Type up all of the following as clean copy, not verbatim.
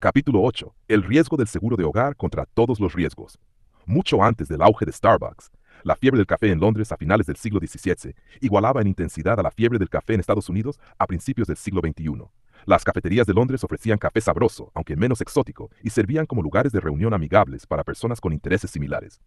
Capítulo 8. El riesgo del seguro de hogar contra todos los riesgos. Mucho antes del auge de Starbucks, la fiebre del café en Londres a finales del siglo XVII igualaba en intensidad a la fiebre del café en Estados Unidos a principios del siglo XXI. Las cafeterías de Londres ofrecían café sabroso, aunque menos exótico, y servían como lugares de reunión amigables para personas con intereses similares.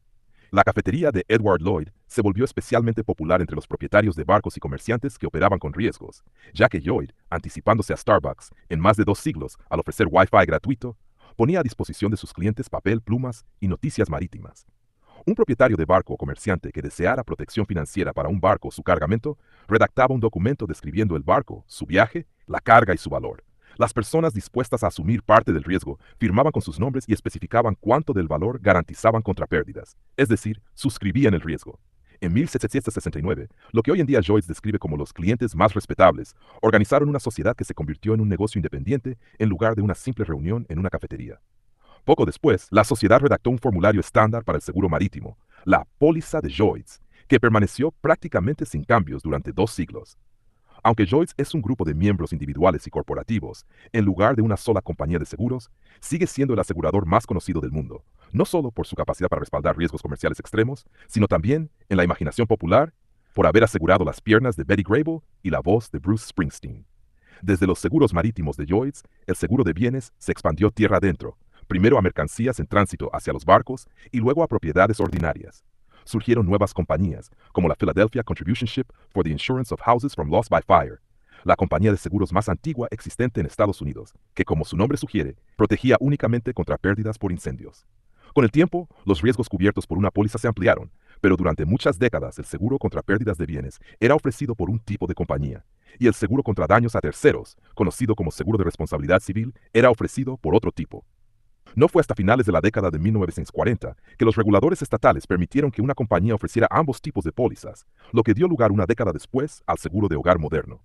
La cafetería de Edward Lloyd se volvió especialmente popular entre los propietarios de barcos y comerciantes que operaban con riesgos, ya que Lloyd, anticipándose a Starbucks en más de 2 siglos al ofrecer Wi-Fi gratuito, ponía a disposición de sus clientes papel, plumas y noticias marítimas. Un propietario de barco o comerciante que deseara protección financiera para un barco o su cargamento, redactaba un documento describiendo el barco, su viaje, la carga y su valor. Las personas dispuestas a asumir parte del riesgo firmaban con sus nombres y especificaban cuánto del valor garantizaban contra pérdidas, es decir, suscribían el riesgo. En 1769, lo que hoy en día Joyce describe como los clientes más respetables, organizaron una sociedad que se convirtió en un negocio independiente en lugar de una simple reunión en una cafetería. Poco después, la sociedad redactó un formulario estándar para el seguro marítimo, la póliza de Joyce, que permaneció prácticamente sin cambios durante 2 siglos. Aunque Lloyds es un grupo de miembros individuales y corporativos, en lugar de una sola compañía de seguros, sigue siendo el asegurador más conocido del mundo, no solo por su capacidad para respaldar riesgos comerciales extremos, sino también, en la imaginación popular, por haber asegurado las piernas de Betty Grable y la voz de Bruce Springsteen. Desde los seguros marítimos de Lloyds, el seguro de bienes se expandió tierra adentro, primero a mercancías en tránsito hacia los barcos y luego a propiedades ordinarias. Surgieron nuevas compañías, como la Philadelphia Contribution Ship for the Insurance of Houses from Loss by Fire, la compañía de seguros más antigua existente en Estados Unidos, que como su nombre sugiere, protegía únicamente contra pérdidas por incendios. Con el tiempo, los riesgos cubiertos por una póliza se ampliaron, pero durante muchas décadas el seguro contra pérdidas de bienes era ofrecido por un tipo de compañía, y el seguro contra daños a terceros, conocido como seguro de responsabilidad civil, era ofrecido por otro tipo. No fue hasta finales de la década de 1940 que los reguladores estatales permitieron que una compañía ofreciera ambos tipos de pólizas, lo que dio lugar una década después al seguro de hogar moderno.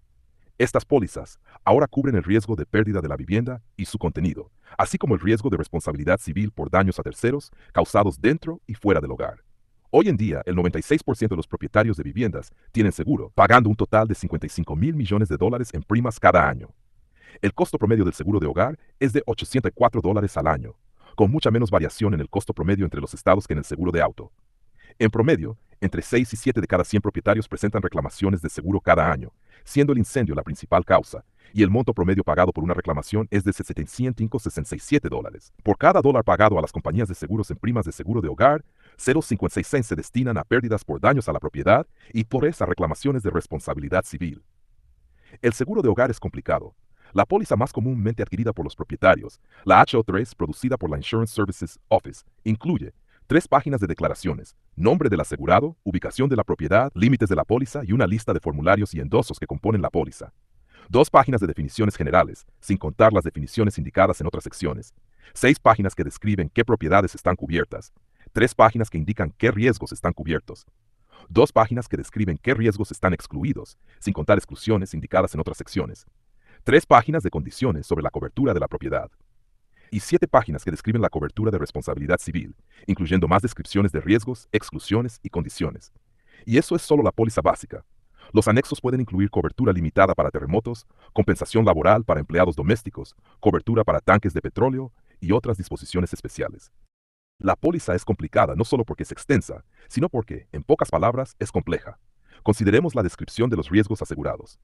Estas pólizas ahora cubren el riesgo de pérdida de la vivienda y su contenido, así como el riesgo de responsabilidad civil por daños a terceros causados dentro y fuera del hogar. Hoy en día, el 96% de los propietarios de viviendas tienen seguro, pagando un total de $55,000 millones en primas cada año. El costo promedio del seguro de hogar es de $84 al año, con mucha menos variación en el costo promedio entre los estados que en el seguro de auto. En promedio, entre 6 y 7 de cada 100 propietarios presentan reclamaciones de seguro cada año, siendo el incendio la principal causa, y el monto promedio pagado por una reclamación es de $767. Por cada dólar pagado a las compañías de seguros en primas de seguro de hogar, 0,56 cents se destinan a pérdidas por daños a la propiedad y por esas reclamaciones de responsabilidad civil. El seguro de hogar es complicado. La póliza más comúnmente adquirida por los propietarios, la HO3 producida por la Insurance Services Office, incluye 3 páginas de declaraciones, nombre del asegurado, ubicación de la propiedad, límites de la póliza y una lista de formularios y endosos que componen la póliza. 2 páginas de definiciones generales, sin contar las definiciones indicadas en otras secciones. 6 páginas que describen qué propiedades están cubiertas. 3 páginas que indican qué riesgos están cubiertos. 2 páginas que describen qué riesgos están excluidos, sin contar exclusiones indicadas en otras secciones. 3 páginas de condiciones sobre la cobertura de la propiedad. Y 7 páginas que describen la cobertura de responsabilidad civil, incluyendo más descripciones de riesgos, exclusiones y condiciones. Y eso es solo la póliza básica. Los anexos pueden incluir cobertura limitada para terremotos, compensación laboral para empleados domésticos, cobertura para tanques de petróleo y otras disposiciones especiales. La póliza es complicada no solo porque es extensa, sino porque, en pocas palabras, es compleja. Consideremos la descripción de los riesgos asegurados.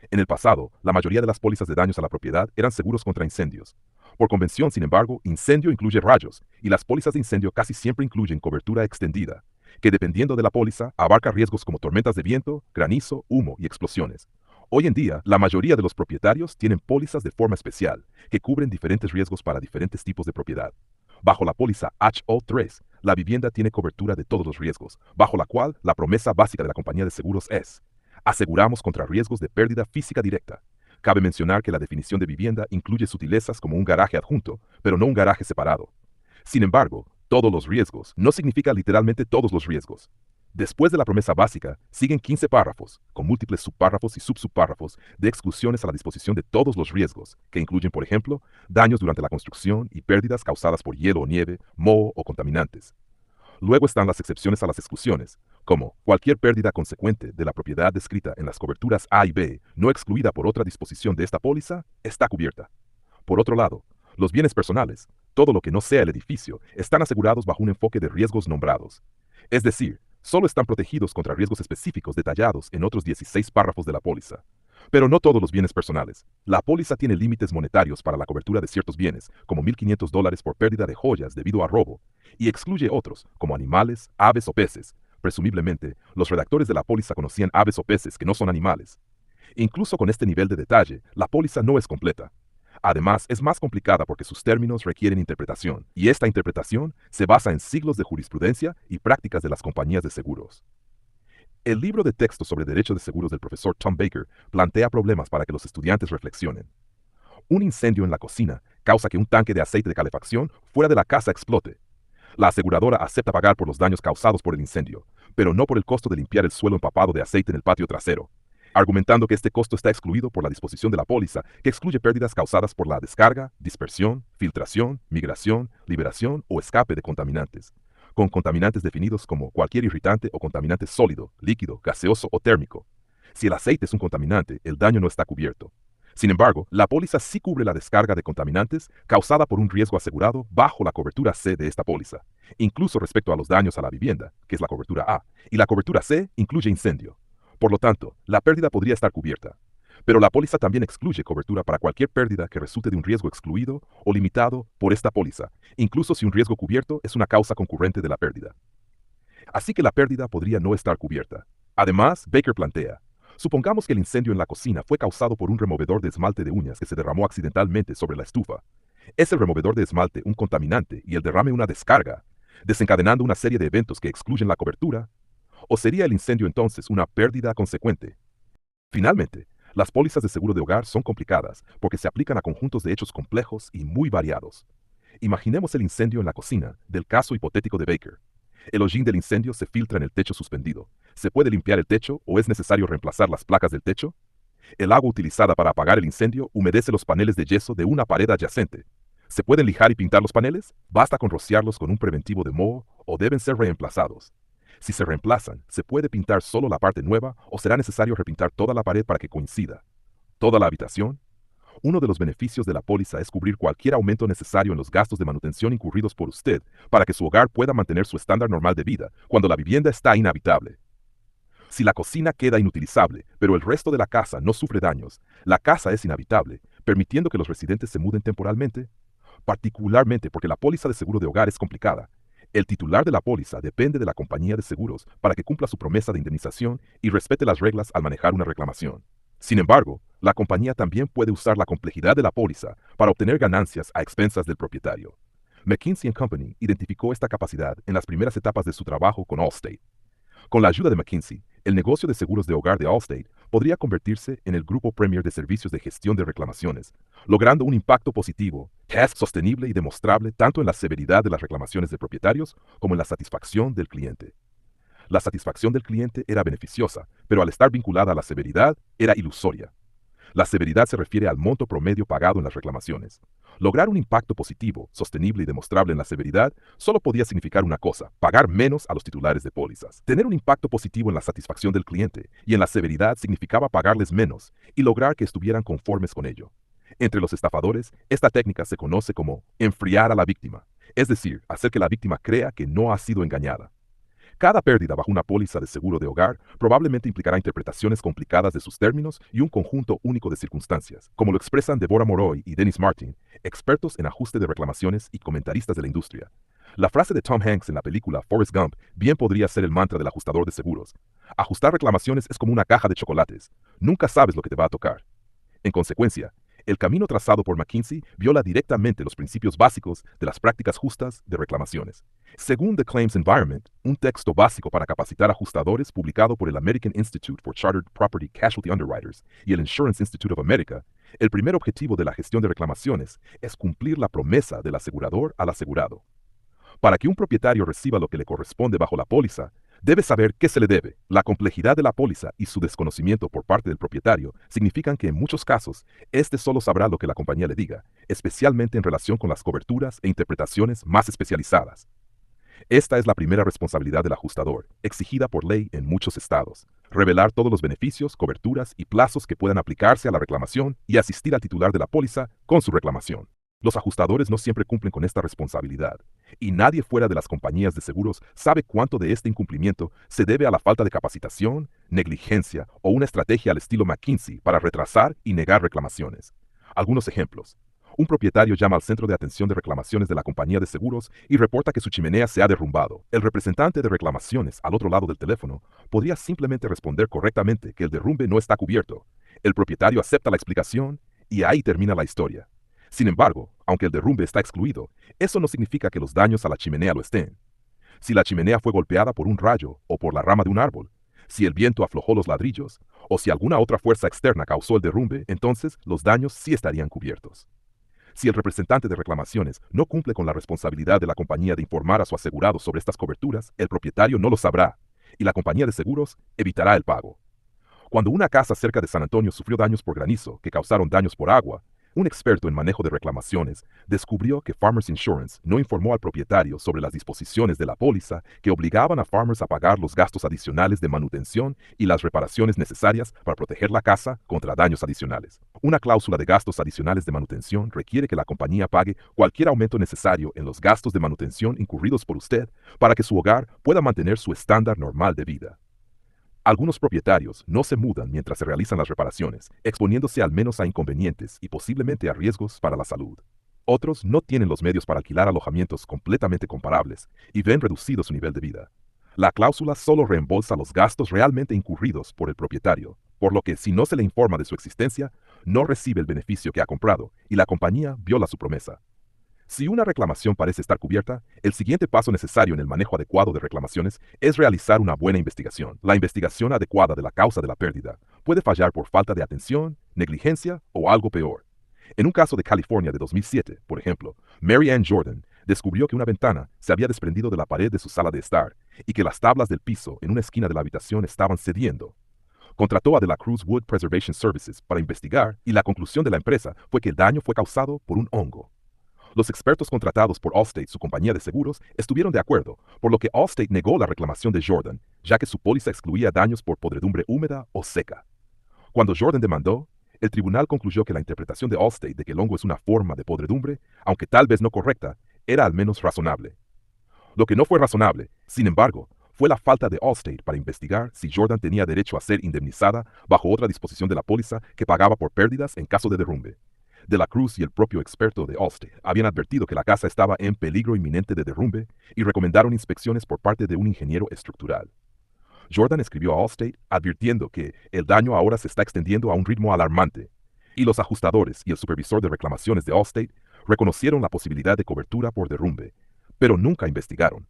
En el pasado, la mayoría de las pólizas de daños a la propiedad eran seguros contra incendios. Por convención, sin embargo, incendio incluye rayos, y las pólizas de incendio casi siempre incluyen cobertura extendida, que dependiendo de la póliza, abarca riesgos como tormentas de viento, granizo, humo y explosiones. Hoy en día, la mayoría de los propietarios tienen pólizas de forma especial, que cubren diferentes riesgos para diferentes tipos de propiedad. Bajo la póliza HO3, la vivienda tiene cobertura de todos los riesgos, bajo la cual la promesa básica de la compañía de seguros es: aseguramos contra riesgos de pérdida física directa. Cabe mencionar que la definición de vivienda incluye sutilezas como un garaje adjunto, pero no un garaje separado. Sin embargo, todos los riesgos no significa literalmente todos los riesgos. Después de la promesa básica, siguen 15 párrafos, con múltiples subpárrafos y subsubpárrafos de exclusiones a la disposición de todos los riesgos, que incluyen, por ejemplo, daños durante la construcción y pérdidas causadas por hielo o nieve, moho o contaminantes. Luego están las excepciones a las exclusiones, como cualquier pérdida consecuente de la propiedad descrita en las coberturas A y B, no excluida por otra disposición de esta póliza, está cubierta. Por otro lado, Los bienes personales, todo lo que no sea el edificio, están asegurados bajo un enfoque de riesgos nombrados. Es decir, solo están protegidos contra riesgos específicos detallados en otros 16 párrafos de la póliza. Pero no todos los bienes personales. La póliza tiene límites monetarios para la cobertura de ciertos bienes, como $1,500 por pérdida de joyas debido a robo, y excluye otros, como animales, aves o peces. Presumiblemente, los redactores de la póliza conocían aves o peces que no son animales. Incluso con este nivel de detalle, la póliza no es completa. Además, es más complicada porque sus términos requieren interpretación, y esta interpretación se basa en siglos de jurisprudencia y prácticas de las compañías de seguros. El libro de texto sobre derecho de seguros del profesor Tom Baker plantea problemas para que los estudiantes reflexionen. Un incendio en la cocina causa que un tanque de aceite de calefacción fuera de la casa explote. La aseguradora acepta pagar por los daños causados por el incendio, pero no por el costo de limpiar el suelo empapado de aceite en el patio trasero, argumentando que este costo está excluido por la disposición de la póliza, que excluye pérdidas causadas por la descarga, dispersión, filtración, migración, liberación o escape de contaminantes, con contaminantes definidos como cualquier irritante o contaminante sólido, líquido, gaseoso o térmico. Si el aceite es un contaminante, el daño no está cubierto. Sin embargo, la póliza sí cubre la descarga de contaminantes causada por un riesgo asegurado bajo la cobertura C de esta póliza, incluso respecto a los daños a la vivienda, que es la cobertura A, y la cobertura C incluye incendio. Por lo tanto, la pérdida podría estar cubierta. Pero la póliza también excluye cobertura para cualquier pérdida que resulte de un riesgo excluido o limitado por esta póliza, incluso si un riesgo cubierto es una causa concurrente de la pérdida. Así que la pérdida podría no estar cubierta. Además, Baker plantea, supongamos que el incendio en la cocina fue causado por un removedor de esmalte de uñas que se derramó accidentalmente sobre la estufa. ¿Es el removedor de esmalte un contaminante y el derrame una descarga, desencadenando una serie de eventos que excluyen la cobertura? ¿O sería el incendio entonces una pérdida consecuente? Finalmente, las pólizas de seguro de hogar son complicadas porque se aplican a conjuntos de hechos complejos y muy variados. Imaginemos el incendio en la cocina del caso hipotético de Baker. El hollín del incendio se filtra en el techo suspendido. ¿Se puede limpiar el techo o es necesario reemplazar las placas del techo? El agua utilizada para apagar el incendio humedece los paneles de yeso de una pared adyacente. ¿Se pueden lijar y pintar los paneles? ¿Basta con rociarlos con un preventivo de moho o deben ser reemplazados? Si se reemplazan, ¿se puede pintar solo la parte nueva o será necesario repintar toda la pared para que coincida? ¿Toda la habitación? Uno de los beneficios de la póliza es cubrir cualquier aumento necesario en los gastos de manutención incurridos por usted para que su hogar pueda mantener su estándar normal de vida cuando la vivienda está inhabitable. Si la cocina queda inutilizable, pero el resto de la casa no sufre daños, la casa es inhabitable, permitiendo que los residentes se muden temporalmente, particularmente porque la póliza de seguro de hogar es complicada. El titular de la póliza depende de la compañía de seguros para que cumpla su promesa de indemnización y respete las reglas al manejar una reclamación. Sin embargo, la compañía también puede usar la complejidad de la póliza para obtener ganancias a expensas del propietario. McKinsey & Company identificó esta capacidad en las primeras etapas de su trabajo con Allstate. Con la ayuda de McKinsey, el negocio de seguros de hogar de Allstate podría convertirse en el grupo premier de servicios de gestión de reclamaciones, logrando un impacto positivo, sostenible y demostrable tanto en la severidad de las reclamaciones de propietarios como en la satisfacción del cliente. La satisfacción del cliente era beneficiosa, pero al estar vinculada a la severidad, era ilusoria. La severidad se refiere al monto promedio pagado en las reclamaciones. Lograr un impacto positivo, sostenible y demostrable en la severidad solo podía significar una cosa: pagar menos a los titulares de pólizas. Tener un impacto positivo en la satisfacción del cliente y en la severidad significaba pagarles menos y lograr que estuvieran conformes con ello. Entre los estafadores, esta técnica se conoce como enfriar a la víctima, es decir, hacer que la víctima crea que no ha sido engañada. Cada pérdida bajo una póliza de seguro de hogar probablemente implicará interpretaciones complicadas de sus términos y un conjunto único de circunstancias, como lo expresan Deborah Moroy y Dennis Martin, expertos en ajuste de reclamaciones y comentaristas de la industria. La frase de Tom Hanks en la película Forrest Gump bien podría ser el mantra del ajustador de seguros. Ajustar reclamaciones es como una caja de chocolates. Nunca sabes lo que te va a tocar. En consecuencia, el camino trazado por McKinsey viola directamente los principios básicos de las prácticas justas de reclamaciones. Según The Claims Environment, un texto básico para capacitar ajustadores publicado por el American Institute for Chartered Property Casualty Underwriters y el Insurance Institute of America, el primer objetivo de la gestión de reclamaciones es cumplir la promesa del asegurador al asegurado. Para que un propietario reciba lo que le corresponde bajo la póliza, debe saber qué se le debe. La complejidad de la póliza y su desconocimiento por parte del propietario significan que en muchos casos, éste solo sabrá lo que la compañía le diga, especialmente en relación con las coberturas e interpretaciones más especializadas. Esta es la primera responsabilidad del ajustador, exigida por ley en muchos estados: revelar todos los beneficios, coberturas y plazos que puedan aplicarse a la reclamación y asistir al titular de la póliza con su reclamación. Los ajustadores no siempre cumplen con esta responsabilidad, y nadie fuera de las compañías de seguros sabe cuánto de este incumplimiento se debe a la falta de capacitación, negligencia o una estrategia al estilo McKinsey para retrasar y negar reclamaciones. Algunos ejemplos. Un propietario llama al centro de atención de reclamaciones de la compañía de seguros y reporta que su chimenea se ha derrumbado. El representante de reclamaciones al otro lado del teléfono podría simplemente responder correctamente que el derrumbe no está cubierto. El propietario acepta la explicación y ahí termina la historia. Sin embargo, aunque el derrumbe está excluido, eso no significa que los daños a la chimenea lo estén. Si la chimenea fue golpeada por un rayo o por la rama de un árbol, si el viento aflojó los ladrillos, o si alguna otra fuerza externa causó el derrumbe, entonces los daños sí estarían cubiertos. Si el representante de reclamaciones no cumple con la responsabilidad de la compañía de informar a su asegurado sobre estas coberturas, el propietario no lo sabrá, y la compañía de seguros evitará el pago. Cuando una casa cerca de San Antonio sufrió daños por granizo que causaron daños por agua, un experto en manejo de reclamaciones descubrió que Farmers Insurance no informó al propietario sobre las disposiciones de la póliza que obligaban a Farmers a pagar los gastos adicionales de manutención y las reparaciones necesarias para proteger la casa contra daños adicionales. Una cláusula de gastos adicionales de manutención requiere que la compañía pague cualquier aumento necesario en los gastos de manutención incurridos por usted para que su hogar pueda mantener su estándar normal de vida. Algunos propietarios no se mudan mientras se realizan las reparaciones, exponiéndose al menos a inconvenientes y posiblemente a riesgos para la salud. Otros no tienen los medios para alquilar alojamientos completamente comparables y ven reducido su nivel de vida. La cláusula solo reembolsa los gastos realmente incurridos por el propietario, por lo que si no se le informa de su existencia, no recibe el beneficio que ha comprado y la compañía viola su promesa. Si una reclamación parece estar cubierta, el siguiente paso necesario en el manejo adecuado de reclamaciones es realizar una buena investigación. La investigación adecuada de la causa de la pérdida puede fallar por falta de atención, negligencia o algo peor. En un caso de California de 2007, por ejemplo, Mary Ann Jordan descubrió que una ventana se había desprendido de la pared de su sala de estar y que las tablas del piso en una esquina de la habitación estaban cediendo. Contrató a De La Cruz Wood Preservation Services para investigar y la conclusión de la empresa fue que el daño fue causado por un hongo. Los expertos contratados por Allstate, su compañía de seguros, estuvieron de acuerdo, por lo que Allstate negó la reclamación de Jordan, ya que su póliza excluía daños por podredumbre húmeda o seca. Cuando Jordan demandó, el tribunal concluyó que la interpretación de Allstate de que el hongo es una forma de podredumbre, aunque tal vez no correcta, era al menos razonable. Lo que no fue razonable, sin embargo, fue la falta de Allstate para investigar si Jordan tenía derecho a ser indemnizada bajo otra disposición de la póliza que pagaba por pérdidas en caso de derrumbe. De la Cruz y el propio experto de Allstate habían advertido que la casa estaba en peligro inminente de derrumbe y recomendaron inspecciones por parte de un ingeniero estructural. Jordan escribió a Allstate advirtiendo que el daño ahora se está extendiendo a un ritmo alarmante, y los ajustadores y el supervisor de reclamaciones de Allstate reconocieron la posibilidad de cobertura por derrumbe, pero nunca investigaron.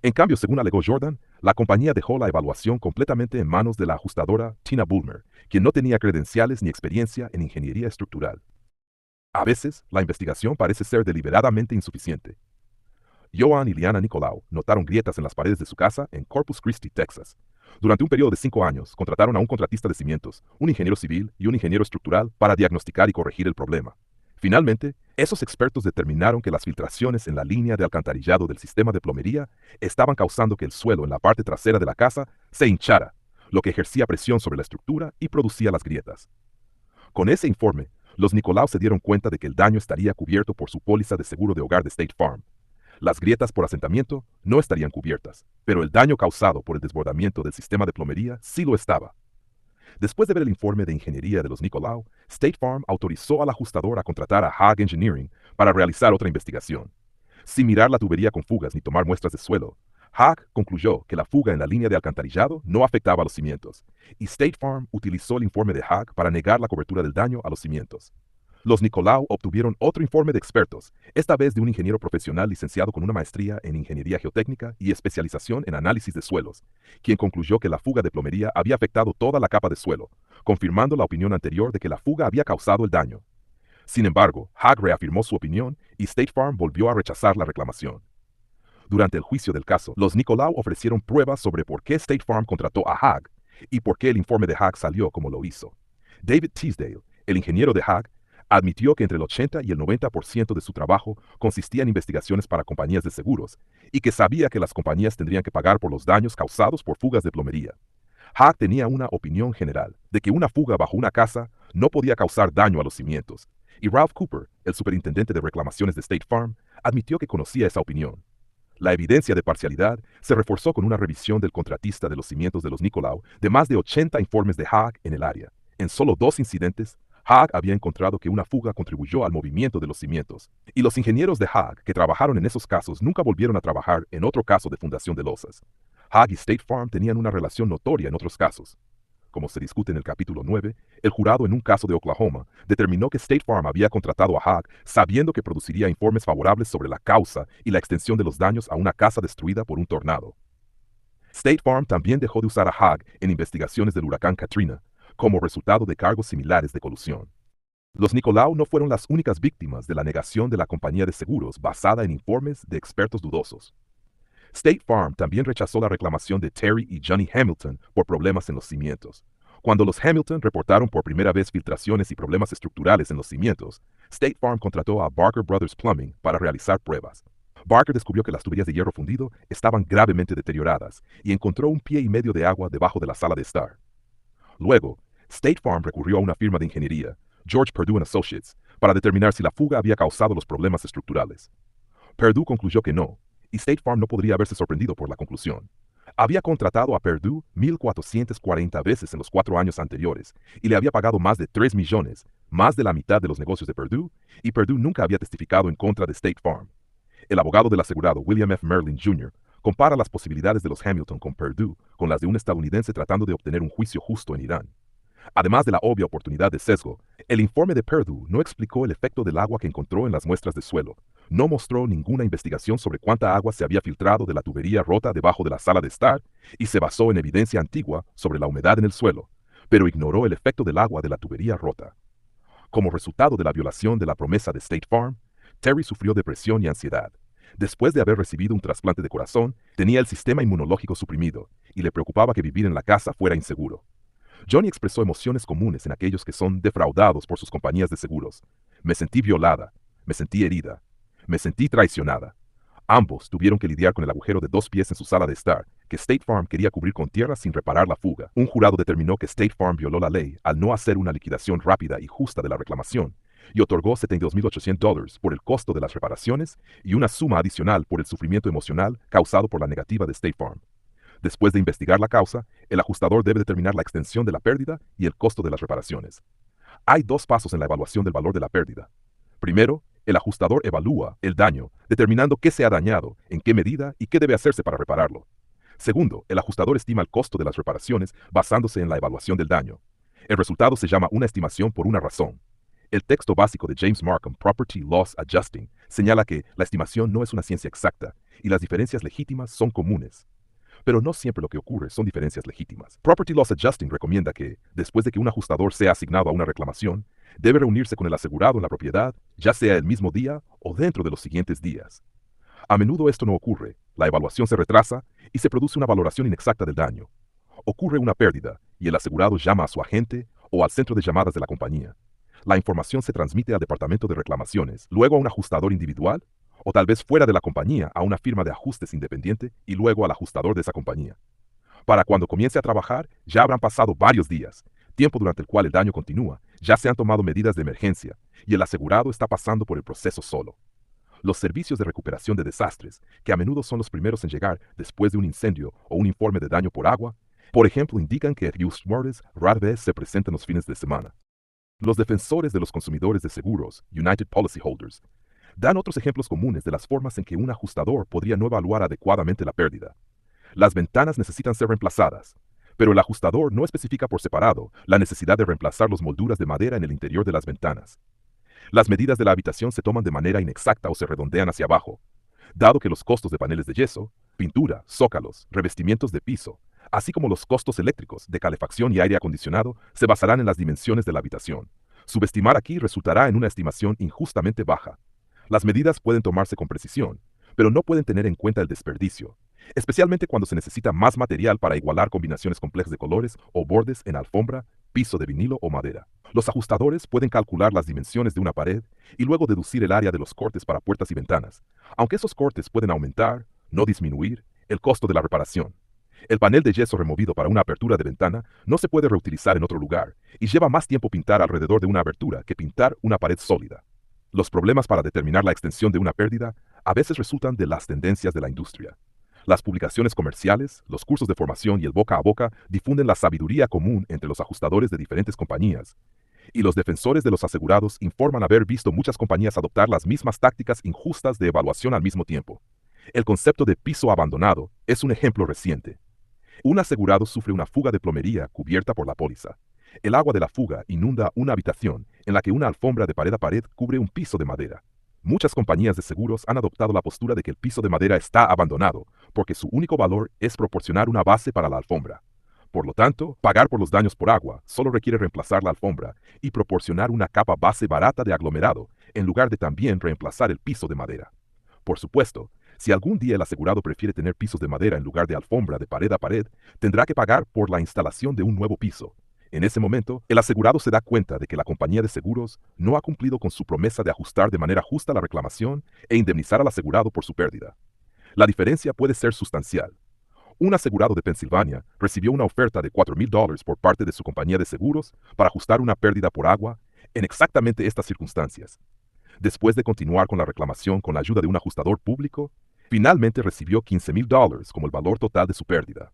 En cambio, según alegó Jordan, la compañía dejó la evaluación completamente en manos de la ajustadora Tina Bulmer, quien no tenía credenciales ni experiencia en ingeniería estructural. A veces, la investigación parece ser deliberadamente insuficiente. Joan y Liana Nicolau notaron grietas en las paredes de su casa en Corpus Christi, Texas. Durante un periodo de 5 años, contrataron a un contratista de cimientos, un ingeniero civil y un ingeniero estructural para diagnosticar y corregir el problema. Finalmente, esos expertos determinaron que las filtraciones en la línea de alcantarillado del sistema de plomería estaban causando que el suelo en la parte trasera de la casa se hinchara, lo que ejercía presión sobre la estructura y producía las grietas. Con ese informe, los Nicolau se dieron cuenta de que el daño estaría cubierto por su póliza de seguro de hogar de State Farm. Las grietas por asentamiento no estarían cubiertas, pero el daño causado por el desbordamiento del sistema de plomería sí lo estaba. Después de ver el informe de ingeniería de los Nicolau, State Farm autorizó al ajustador a contratar a Haag Engineering para realizar otra investigación. Sin mirar la tubería con fugas ni tomar muestras de suelo, Haag concluyó que la fuga en la línea de alcantarillado no afectaba a los cimientos, y State Farm utilizó el informe de Haag para negar la cobertura del daño a los cimientos. Los Nicolau obtuvieron otro informe de expertos, esta vez de un ingeniero profesional licenciado con una maestría en ingeniería geotécnica y especialización en análisis de suelos, quien concluyó que la fuga de plomería había afectado toda la capa de suelo, confirmando la opinión anterior de que la fuga había causado el daño. Sin embargo, Haag reafirmó su opinión y State Farm volvió a rechazar la reclamación. Durante el juicio del caso, los Nicolau ofrecieron pruebas sobre por qué State Farm contrató a Haag y por qué el informe de Haag salió como lo hizo. David Teasdale, el ingeniero de Haag, admitió que entre el 80 y el 90% de su trabajo consistía en investigaciones para compañías de seguros y que sabía que las compañías tendrían que pagar por los daños causados por fugas de plomería. Haag tenía una opinión general de que una fuga bajo una casa no podía causar daño a los cimientos, Y Ralph Cooper, el superintendente de reclamaciones de State Farm, admitió que conocía esa opinión. La evidencia de parcialidad se reforzó con una revisión del contratista de los cimientos de los Nicolau de más de 80 informes de Haag en el área. En solo 2 incidentes, Haag había encontrado que una fuga contribuyó al movimiento de los cimientos, y los ingenieros de Haag que trabajaron en esos casos nunca volvieron a trabajar en otro caso de fundación de losas. Haag y State Farm tenían una relación notoria en otros casos. Como se discute en el capítulo 9, el jurado en un caso de Oklahoma determinó que State Farm había contratado a Haag sabiendo que produciría informes favorables sobre la causa y la extensión de los daños a una casa destruida por un tornado. State Farm también dejó de usar a Haag en investigaciones del huracán Katrina, como resultado de cargos similares de colusión. Los Nicolau no fueron las únicas víctimas de la negación de la compañía de seguros basada en informes de expertos dudosos. State Farm también rechazó la reclamación de Terry y Johnny Hamilton por problemas en los cimientos. Cuando los Hamilton reportaron por primera vez filtraciones y problemas estructurales en los cimientos, State Farm contrató a Barker Brothers Plumbing para realizar pruebas. Barker descubrió que las tuberías de hierro fundido estaban gravemente deterioradas y encontró 1,5 pies de agua debajo de la sala de estar. Luego, State Farm recurrió a una firma de ingeniería, George Perdue Associates, para determinar si la fuga había causado los problemas estructurales. Perdue concluyó que no, y State Farm no podría haberse sorprendido por la conclusión. Había contratado a Perdue 1,440 veces en los 4 años anteriores y le había pagado más de 3 millones, más de la mitad de los negocios de Perdue, y Perdue nunca había testificado en contra de State Farm. El abogado del asegurado William F. Merlin Jr. compara las posibilidades de los Hamilton con Perdue con las de un estadounidense tratando de obtener un juicio justo en Irán. Además de la obvia oportunidad de sesgo, el informe de Perdue no explicó el efecto del agua que encontró en las muestras de suelo, no mostró ninguna investigación sobre cuánta agua se había filtrado de la tubería rota debajo de la sala de estar y se basó en evidencia antigua sobre la humedad en el suelo, pero ignoró el efecto del agua de la tubería rota. Como resultado de la violación de la promesa de State Farm, Terry sufrió depresión y ansiedad. Después de haber recibido un trasplante de corazón, tenía el sistema inmunológico suprimido y le preocupaba que vivir en la casa fuera inseguro. Johnny expresó emociones comunes en aquellos que son defraudados por sus compañías de seguros. Me sentí violada, me sentí herida, me sentí traicionada. Ambos tuvieron que lidiar con el agujero de 2 pies en su sala de estar, que State Farm quería cubrir con tierra sin reparar la fuga. Un jurado determinó que State Farm violó la ley al no hacer una liquidación rápida y justa de la reclamación, y otorgó $72,800 por el costo de las reparaciones y una suma adicional por el sufrimiento emocional causado por la negativa de State Farm. Después de investigar la causa, el ajustador debe determinar la extensión de la pérdida y el costo de las reparaciones. Hay 2 pasos en la evaluación del valor de la pérdida. Primero, el ajustador evalúa el daño, determinando qué se ha dañado, en qué medida y qué debe hacerse para repararlo. Segundo, el ajustador estima el costo de las reparaciones basándose en la evaluación del daño. El resultado se llama una estimación por una razón. El texto básico de James Markham, Property Loss Adjusting, señala que la estimación no es una ciencia exacta y las diferencias legítimas son comunes. Pero no siempre lo que ocurre son diferencias legítimas. Property Loss Adjusting recomienda que, después de que un ajustador sea asignado a una reclamación, debe reunirse con el asegurado en la propiedad, ya sea el mismo día o dentro de los siguientes días. A menudo esto no ocurre, la evaluación se retrasa y se produce una valoración inexacta del daño. Ocurre una pérdida y el asegurado llama a su agente o al centro de llamadas de la compañía. La información se transmite al departamento de reclamaciones, luego a un ajustador individual, o tal vez fuera de la compañía a una firma de ajustes independiente y luego al ajustador de esa compañía. Para cuando comience a trabajar, ya habrán pasado varios días, tiempo durante el cual el daño continúa, ya se han tomado medidas de emergencia y el asegurado está pasando por el proceso solo. Los servicios de recuperación de desastres, que a menudo son los primeros en llegar después de un incendio o un informe de daño por agua, por ejemplo, indican que Reuters rara vez se presentan los fines de semana. Los defensores de los consumidores de seguros, United Policyholders, dan otros ejemplos comunes de las formas en que un ajustador podría no evaluar adecuadamente la pérdida. Las ventanas necesitan ser reemplazadas, pero el ajustador no especifica por separado la necesidad de reemplazar las molduras de madera en el interior de las ventanas. Las medidas de la habitación se toman de manera inexacta o se redondean hacia abajo, dado que los costos de paneles de yeso, pintura, zócalos, revestimientos de piso, así como los costos eléctricos de calefacción y aire acondicionado se basarán en las dimensiones de la habitación. Subestimar aquí resultará en una estimación injustamente baja. Las medidas pueden tomarse con precisión, pero no pueden tener en cuenta el desperdicio, especialmente cuando se necesita más material para igualar combinaciones complejas de colores o bordes en alfombra, piso de vinilo o madera. Los ajustadores pueden calcular las dimensiones de una pared y luego deducir el área de los cortes para puertas y ventanas, aunque esos cortes pueden aumentar, no disminuir, el costo de la reparación. El panel de yeso removido para una apertura de ventana no se puede reutilizar en otro lugar y lleva más tiempo pintar alrededor de una abertura que pintar una pared sólida. Los problemas para determinar la extensión de una pérdida a veces resultan de las tendencias de la industria. Las publicaciones comerciales, los cursos de formación y el boca a boca difunden la sabiduría común entre los ajustadores de diferentes compañías, y los defensores de los asegurados informan haber visto muchas compañías adoptar las mismas tácticas injustas de evaluación al mismo tiempo. El concepto de piso abandonado es un ejemplo reciente. Un asegurado sufre una fuga de plomería cubierta por la póliza. El agua de la fuga inunda una habitación en la que una alfombra de pared a pared cubre un piso de madera. Muchas compañías de seguros han adoptado la postura de que el piso de madera está abandonado, porque su único valor es proporcionar una base para la alfombra. Por lo tanto, pagar por los daños por agua solo requiere reemplazar la alfombra y proporcionar una capa base barata de aglomerado, en lugar de también reemplazar el piso de madera. Por supuesto, si algún día el asegurado prefiere tener pisos de madera en lugar de alfombra de pared a pared, tendrá que pagar por la instalación de un nuevo piso. En ese momento, el asegurado se da cuenta de que la compañía de seguros no ha cumplido con su promesa de ajustar de manera justa la reclamación e indemnizar al asegurado por su pérdida. La diferencia puede ser sustancial. Un asegurado de Pensilvania recibió una oferta de $4,000 por parte de su compañía de seguros para ajustar una pérdida por agua en exactamente estas circunstancias. Después de continuar con la reclamación con la ayuda de un ajustador público, finalmente recibió $15,000 como el valor total de su pérdida.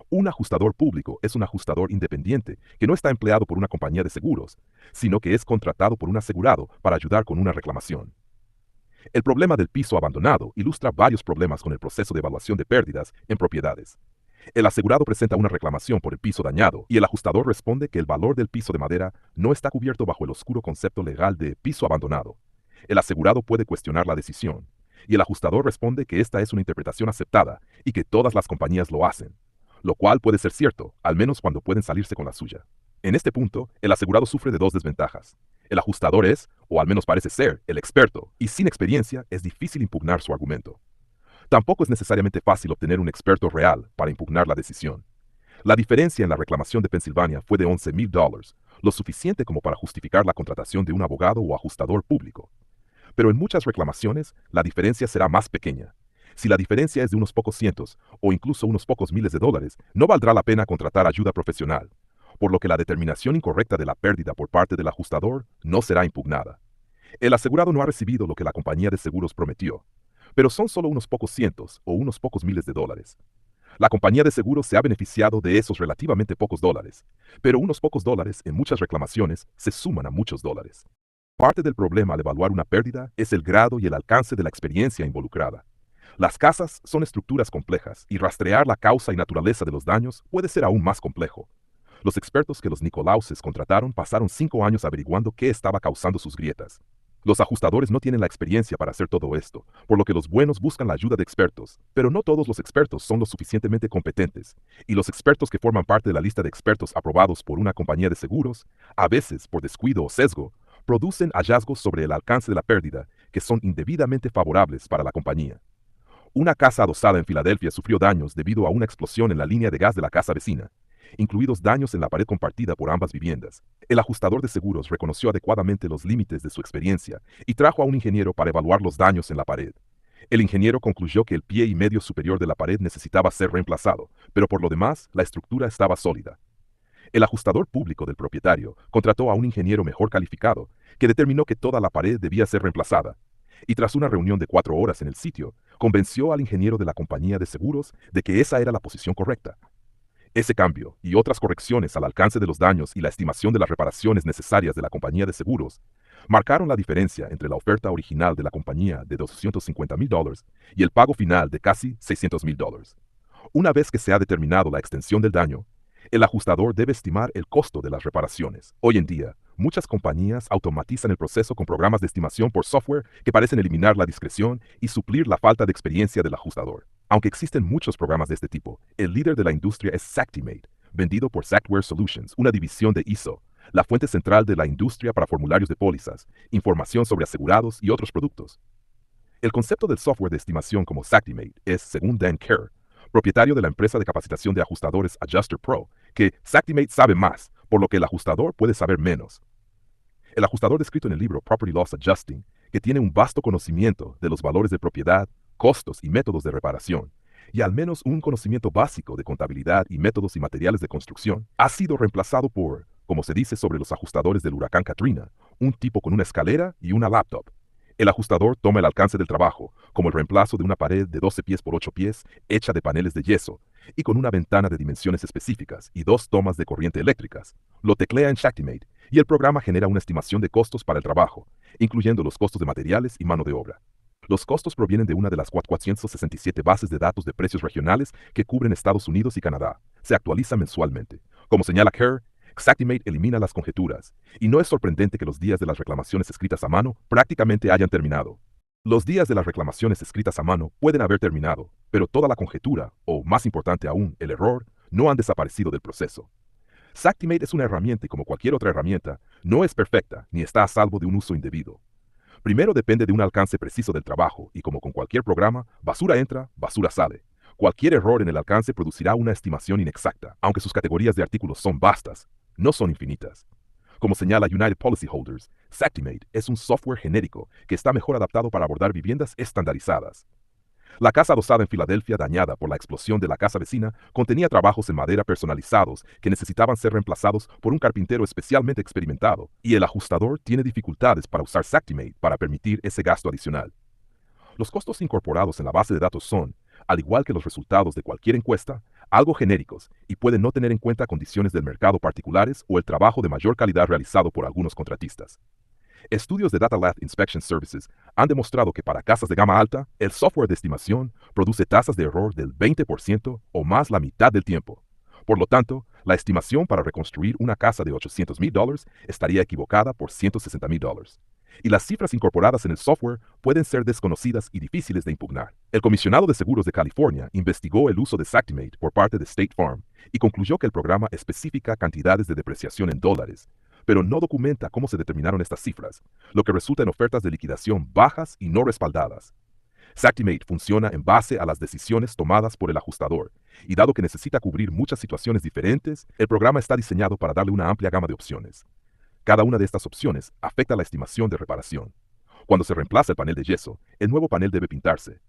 Un ajustador público es un ajustador independiente que no está empleado por una compañía de seguros, sino que es contratado por un asegurado para ayudar con una reclamación. El problema del piso abandonado ilustra varios problemas con el proceso de evaluación de pérdidas en propiedades. El asegurado presenta una reclamación por el piso dañado y el ajustador responde que el valor del piso de madera no está cubierto bajo el oscuro concepto legal de piso abandonado. El asegurado puede cuestionar la decisión, y el ajustador responde que esta es una interpretación aceptada y que todas las compañías lo hacen, lo cual puede ser cierto, al menos cuando pueden salirse con la suya. En este punto, el asegurado sufre de dos desventajas. El ajustador es, o al menos parece ser, el experto, y sin experiencia es difícil impugnar su argumento. Tampoco es necesariamente fácil obtener un experto real para impugnar la decisión. La diferencia en la reclamación de Pensilvania fue de $11,000, lo suficiente como para justificar la contratación de un abogado o ajustador público. Pero en muchas reclamaciones, la diferencia será más pequeña. Si la diferencia es de unos pocos cientos o incluso unos pocos miles de dólares, no valdrá la pena contratar ayuda profesional, por lo que la determinación incorrecta de la pérdida por parte del ajustador no será impugnada. El asegurado no ha recibido lo que la compañía de seguros prometió, pero son solo unos pocos cientos o unos pocos miles de dólares. La compañía de seguros se ha beneficiado de esos relativamente pocos dólares, pero unos pocos dólares en muchas reclamaciones se suman a muchos dólares. Parte del problema al evaluar una pérdida es el grado y el alcance de la experiencia involucrada. Las casas son estructuras complejas y rastrear la causa y naturaleza de los daños puede ser aún más complejo. Los expertos que los Nicolauses contrataron pasaron 5 años averiguando qué estaba causando sus grietas. Los ajustadores no tienen la experiencia para hacer todo esto, por lo que los buenos buscan la ayuda de expertos, pero no todos los expertos son lo suficientemente competentes, y los expertos que forman parte de la lista de expertos aprobados por una compañía de seguros, a veces por descuido o sesgo, producen hallazgos sobre el alcance de la pérdida que son indebidamente favorables para la compañía. Una casa adosada en Filadelfia sufrió daños debido a una explosión en la línea de gas de la casa vecina, incluidos daños en la pared compartida por ambas viviendas. El ajustador de seguros reconoció adecuadamente los límites de su experiencia y trajo a un ingeniero para evaluar los daños en la pared. El ingeniero concluyó que el pie y medio superior de la pared necesitaba ser reemplazado, pero por lo demás, la estructura estaba sólida. El ajustador público del propietario contrató a un ingeniero mejor calificado, que determinó que toda la pared debía ser reemplazada, y tras una reunión de 4 horas en el sitio, convenció al ingeniero de la compañía de seguros de que esa era la posición correcta. Ese cambio y otras correcciones al alcance de los daños y la estimación de las reparaciones necesarias de la compañía de seguros marcaron la diferencia entre la oferta original de la compañía de $250,000 y el pago final de casi $600,000. Una vez que se ha determinado la extensión del daño, el ajustador debe estimar el costo de las reparaciones. Hoy en día, muchas compañías automatizan el proceso con programas de estimación por software que parecen eliminar la discreción y suplir la falta de experiencia del ajustador. Aunque existen muchos programas de este tipo, el líder de la industria es Xactimate, vendido por Xactware Solutions, una división de ISO, la fuente central de la industria para formularios de pólizas, información sobre asegurados y otros productos. El concepto del software de estimación como Xactimate es, según Dan Kerr, propietario de la empresa de capacitación de ajustadores Adjuster Pro, que Xactimate sabe más, por lo que el ajustador puede saber menos. El ajustador descrito en el libro Property Loss Adjusting, que tiene un vasto conocimiento de los valores de propiedad, costos y métodos de reparación, y al menos un conocimiento básico de contabilidad y métodos y materiales de construcción, ha sido reemplazado por, como se dice sobre los ajustadores del huracán Katrina, un tipo con una escalera y una laptop. El ajustador toma el alcance del trabajo, como el reemplazo de una pared de 12 pies por 8 pies, hecha de paneles de yeso, y con una ventana de dimensiones específicas y dos tomas de corriente eléctricas. Lo teclea en Xactimate y el programa genera una estimación de costos para el trabajo, incluyendo los costos de materiales y mano de obra. Los costos provienen de una de las 467 bases de datos de precios regionales que cubren Estados Unidos y Canadá. Se actualiza mensualmente. Como señala Kerr, Xactimate elimina las conjeturas, y no es sorprendente que los días de las reclamaciones escritas a mano prácticamente hayan terminado. Los días de las reclamaciones escritas a mano pueden haber terminado, pero toda la conjetura, o más importante aún, el error, no han desaparecido del proceso. Xactimate es una herramienta y como cualquier otra herramienta, no es perfecta ni está a salvo de un uso indebido. Primero depende de un alcance preciso del trabajo y como con cualquier programa, basura entra, basura sale. Cualquier error en el alcance producirá una estimación inexacta, aunque sus categorías de artículos son vastas, no son infinitas. Como señala United Policyholders, Xactimate es un software genérico que está mejor adaptado para abordar viviendas estandarizadas. La casa adosada en Filadelfia, dañada por la explosión de la casa vecina, contenía trabajos en madera personalizados que necesitaban ser reemplazados por un carpintero especialmente experimentado, y el ajustador tiene dificultades para usar Xactimate para permitir ese gasto adicional. Los costos incorporados en la base de datos son, al igual que los resultados de cualquier encuesta, algo genéricos y pueden no tener en cuenta condiciones del mercado particulares o el trabajo de mayor calidad realizado por algunos contratistas. Estudios de Data Lab Inspection Services han demostrado que para casas de gama alta, el software de estimación produce tasas de error del 20% o más la mitad del tiempo. Por lo tanto, la estimación para reconstruir una casa de $800,000 estaría equivocada por $160,000. Y las cifras incorporadas en el software pueden ser desconocidas y difíciles de impugnar. El comisionado de seguros de California investigó el uso de Xactimate por parte de State Farm y concluyó que el programa especifica cantidades de depreciación en dólares, pero no documenta cómo se determinaron estas cifras, lo que resulta en ofertas de liquidación bajas y no respaldadas. Xactimate funciona en base a las decisiones tomadas por el ajustador, y dado que necesita cubrir muchas situaciones diferentes, el programa está diseñado para darle una amplia gama de opciones. Cada una de estas opciones afecta la estimación de reparación. Cuando se reemplaza el panel de yeso, el nuevo panel debe pintarse.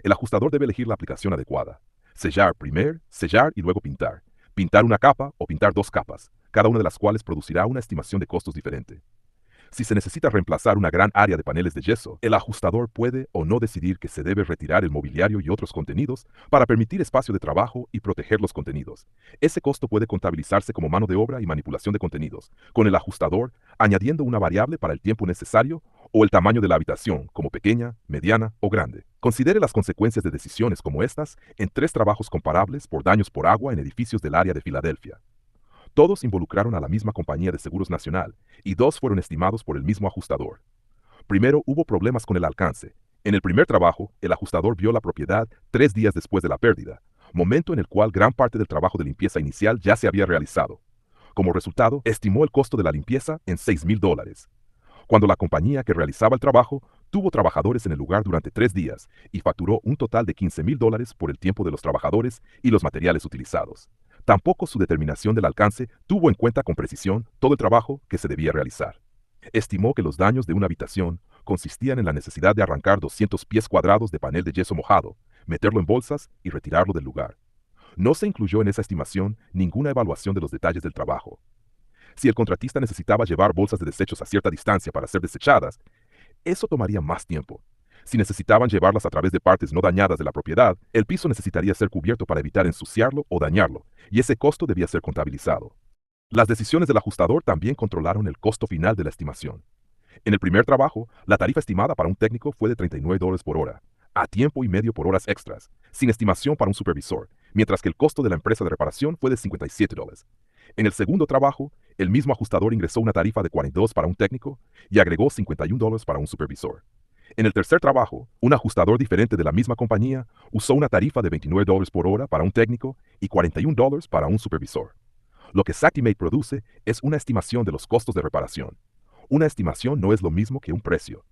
El ajustador debe elegir la aplicación adecuada. Sellar primero, sellar y luego pintar. Pintar una capa o pintar dos capas, cada una de las cuales producirá una estimación de costos diferente. Si se necesita reemplazar una gran área de paneles de yeso, el ajustador puede o no decidir que se debe retirar el mobiliario y otros contenidos para permitir espacio de trabajo y proteger los contenidos. Ese costo puede contabilizarse como mano de obra y manipulación de contenidos, con el ajustador añadiendo una variable para el tiempo necesario o el tamaño de la habitación, como pequeña, mediana o grande. Considere las consecuencias de decisiones como estas en 3 trabajos comparables por daños por agua en edificios del área de Filadelfia. Todos involucraron a la misma compañía de seguros nacional, y 2 fueron estimados por el mismo ajustador. Primero hubo problemas con el alcance. En el primer trabajo, el ajustador vio la propiedad 3 días después de la pérdida, momento en el cual gran parte del trabajo de limpieza inicial ya se había realizado. Como resultado, estimó el costo de la limpieza en $6,000. Cuando la compañía que realizaba el trabajo tuvo trabajadores en el lugar durante 3 días y facturó un total de $15,000 por el tiempo de los trabajadores y los materiales utilizados. Tampoco su determinación del alcance tuvo en cuenta con precisión todo el trabajo que se debía realizar. Estimó que los daños de una habitación consistían en la necesidad de arrancar 200 pies cuadrados de panel de yeso mojado, meterlo en bolsas y retirarlo del lugar. No se incluyó en esa estimación ninguna evaluación de los detalles del trabajo. Si el contratista necesitaba llevar bolsas de desechos a cierta distancia para ser desechadas, eso tomaría más tiempo. Si necesitaban llevarlas a través de partes no dañadas de la propiedad, el piso necesitaría ser cubierto para evitar ensuciarlo o dañarlo, y ese costo debía ser contabilizado. Las decisiones del ajustador también controlaron el costo final de la estimación. En el primer trabajo, la tarifa estimada para un técnico fue de $39 por hora, a tiempo y medio por horas extras, sin estimación para un supervisor, mientras que el costo de la empresa de reparación fue de $57. En el segundo trabajo, el mismo ajustador ingresó una tarifa de $42 para un técnico y agregó $51 para un supervisor. En el tercer trabajo, un ajustador diferente de la misma compañía usó una tarifa de $29 por hora para un técnico y $41 para un supervisor. Lo que Xactimate produce es una estimación de los costos de reparación. Una estimación no es lo mismo que un precio.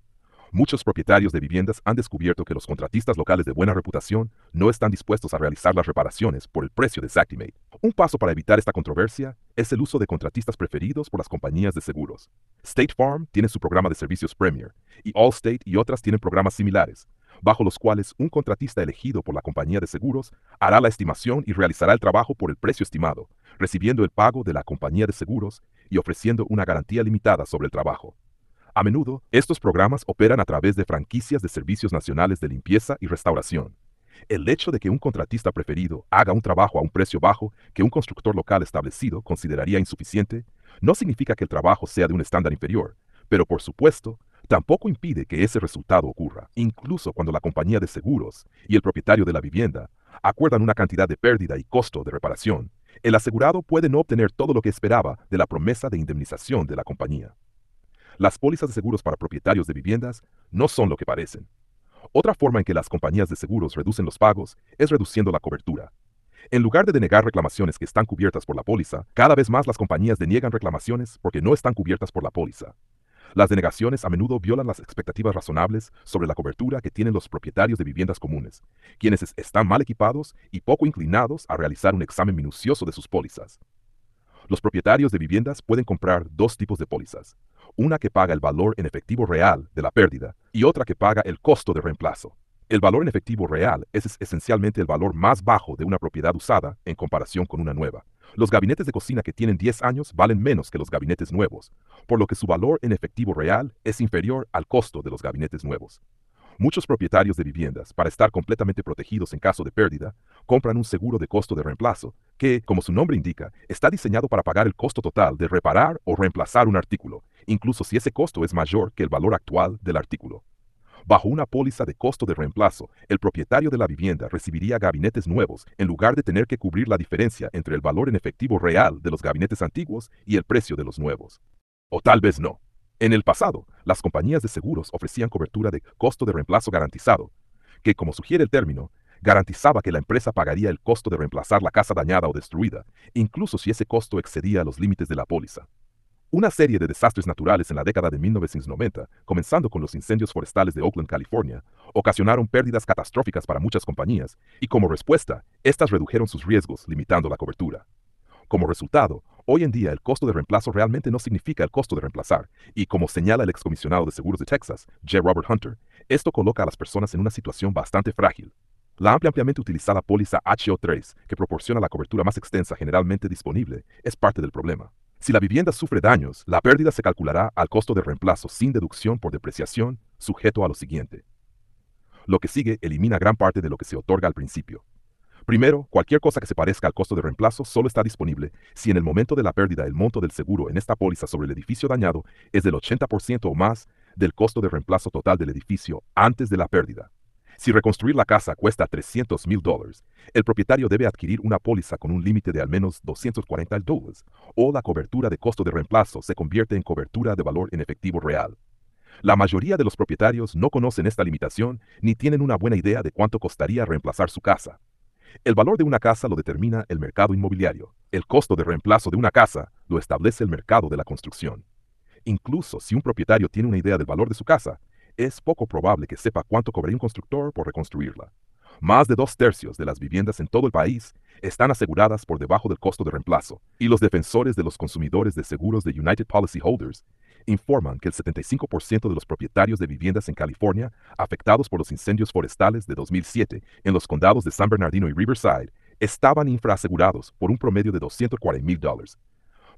Muchos propietarios de viviendas han descubierto que los contratistas locales de buena reputación no están dispuestos a realizar las reparaciones por el precio de Xactimate. Un paso para evitar esta controversia es el uso de contratistas preferidos por las compañías de seguros. State Farm tiene su programa de servicios Premier, y Allstate y otras tienen programas similares. bajo los cuales un contratista elegido por la compañía de seguros hará la estimación y realizará el trabajo por el precio estimado, recibiendo el pago de la compañía de seguros y ofreciendo una garantía limitada sobre el trabajo. A menudo, estos programas operan a través de franquicias de servicios nacionales de limpieza y restauración. El hecho de que un contratista preferido haga un trabajo a un precio bajo que un constructor local establecido consideraría insuficiente, no significa que el trabajo sea de un estándar inferior, pero por supuesto, tampoco impide que ese resultado ocurra, incluso cuando la compañía de seguros y el propietario de la vivienda acuerdan una cantidad de pérdida y costo de reparación. El asegurado puede no obtener todo lo que esperaba de la promesa de indemnización de la compañía. Las pólizas de seguros para propietarios de viviendas no son lo que parecen. Otra forma en que las compañías de seguros reducen los pagos es reduciendo la cobertura. En lugar de denegar reclamaciones que están cubiertas por la póliza, cada vez más las compañías deniegan reclamaciones porque no están cubiertas por la póliza. Las denegaciones a menudo violan las expectativas razonables sobre la cobertura que tienen los propietarios de viviendas comunes, quienes están mal equipados y poco inclinados a realizar un examen minucioso de sus pólizas. Los propietarios de viviendas pueden comprar dos tipos de pólizas, una que paga el valor en efectivo real de la pérdida y otra que paga el costo de reemplazo. El valor en efectivo real es esencialmente el valor más bajo de una propiedad usada en comparación con una nueva. Los gabinetes de cocina que tienen 10 años valen menos que los gabinetes nuevos, por lo que su valor en efectivo real es inferior al costo de los gabinetes nuevos. Muchos propietarios de viviendas, para estar completamente protegidos en caso de pérdida, compran un seguro de costo de reemplazo que, como su nombre indica, está diseñado para pagar el costo total de reparar o reemplazar un artículo, incluso si ese costo es mayor que el valor actual del artículo. Bajo una póliza de costo de reemplazo, el propietario de la vivienda recibiría gabinetes nuevos en lugar de tener que cubrir la diferencia entre el valor en efectivo real de los gabinetes antiguos y el precio de los nuevos. O tal vez no. En el pasado, las compañías de seguros ofrecían cobertura de costo de reemplazo garantizado, que, como sugiere el término, garantizaba que la empresa pagaría el costo de reemplazar la casa dañada o destruida, incluso si ese costo excedía los límites de la póliza. Una serie de desastres naturales en la década de 1990, comenzando con los incendios forestales de Oakland, California, ocasionaron pérdidas catastróficas para muchas compañías y como respuesta, estas redujeron sus riesgos limitando la cobertura. Como resultado, hoy en día el costo de reemplazo realmente no significa el costo de reemplazar, y como señala el excomisionado de seguros de Texas, J. Robert Hunter, esto coloca a las personas en una situación bastante frágil. La ampliamente utilizada póliza HO3, que proporciona la cobertura más extensa generalmente disponible, es parte del problema. Si la vivienda sufre daños, la pérdida se calculará al costo de reemplazo sin deducción por depreciación, sujeto a lo siguiente. Lo que sigue elimina gran parte de lo que se otorga al principio. Primero, cualquier cosa que se parezca al costo de reemplazo solo está disponible si en el momento de la pérdida el monto del seguro en esta póliza sobre el edificio dañado es del 80% o más del costo de reemplazo total del edificio antes de la pérdida. Si reconstruir la casa cuesta $300,000, el propietario debe adquirir una póliza con un límite de al menos $240 o la cobertura de costo de reemplazo se convierte en cobertura de valor en efectivo real. La mayoría de los propietarios no conocen esta limitación ni tienen una buena idea de cuánto costaría reemplazar su casa. El valor de una casa lo determina el mercado inmobiliario. El costo de reemplazo de una casa lo establece el mercado de la construcción. Incluso si un propietario tiene una idea del valor de su casa, es poco probable que sepa cuánto cobraría un constructor por reconstruirla. Más de 2/3 de las viviendas en todo el país están aseguradas por debajo del costo de reemplazo, y los defensores de los consumidores de seguros de United Policyholders informan que el 75% de los propietarios de viviendas en California afectados por los incendios forestales de 2007 en los condados de San Bernardino y Riverside estaban infraasegurados por un promedio de $240,000.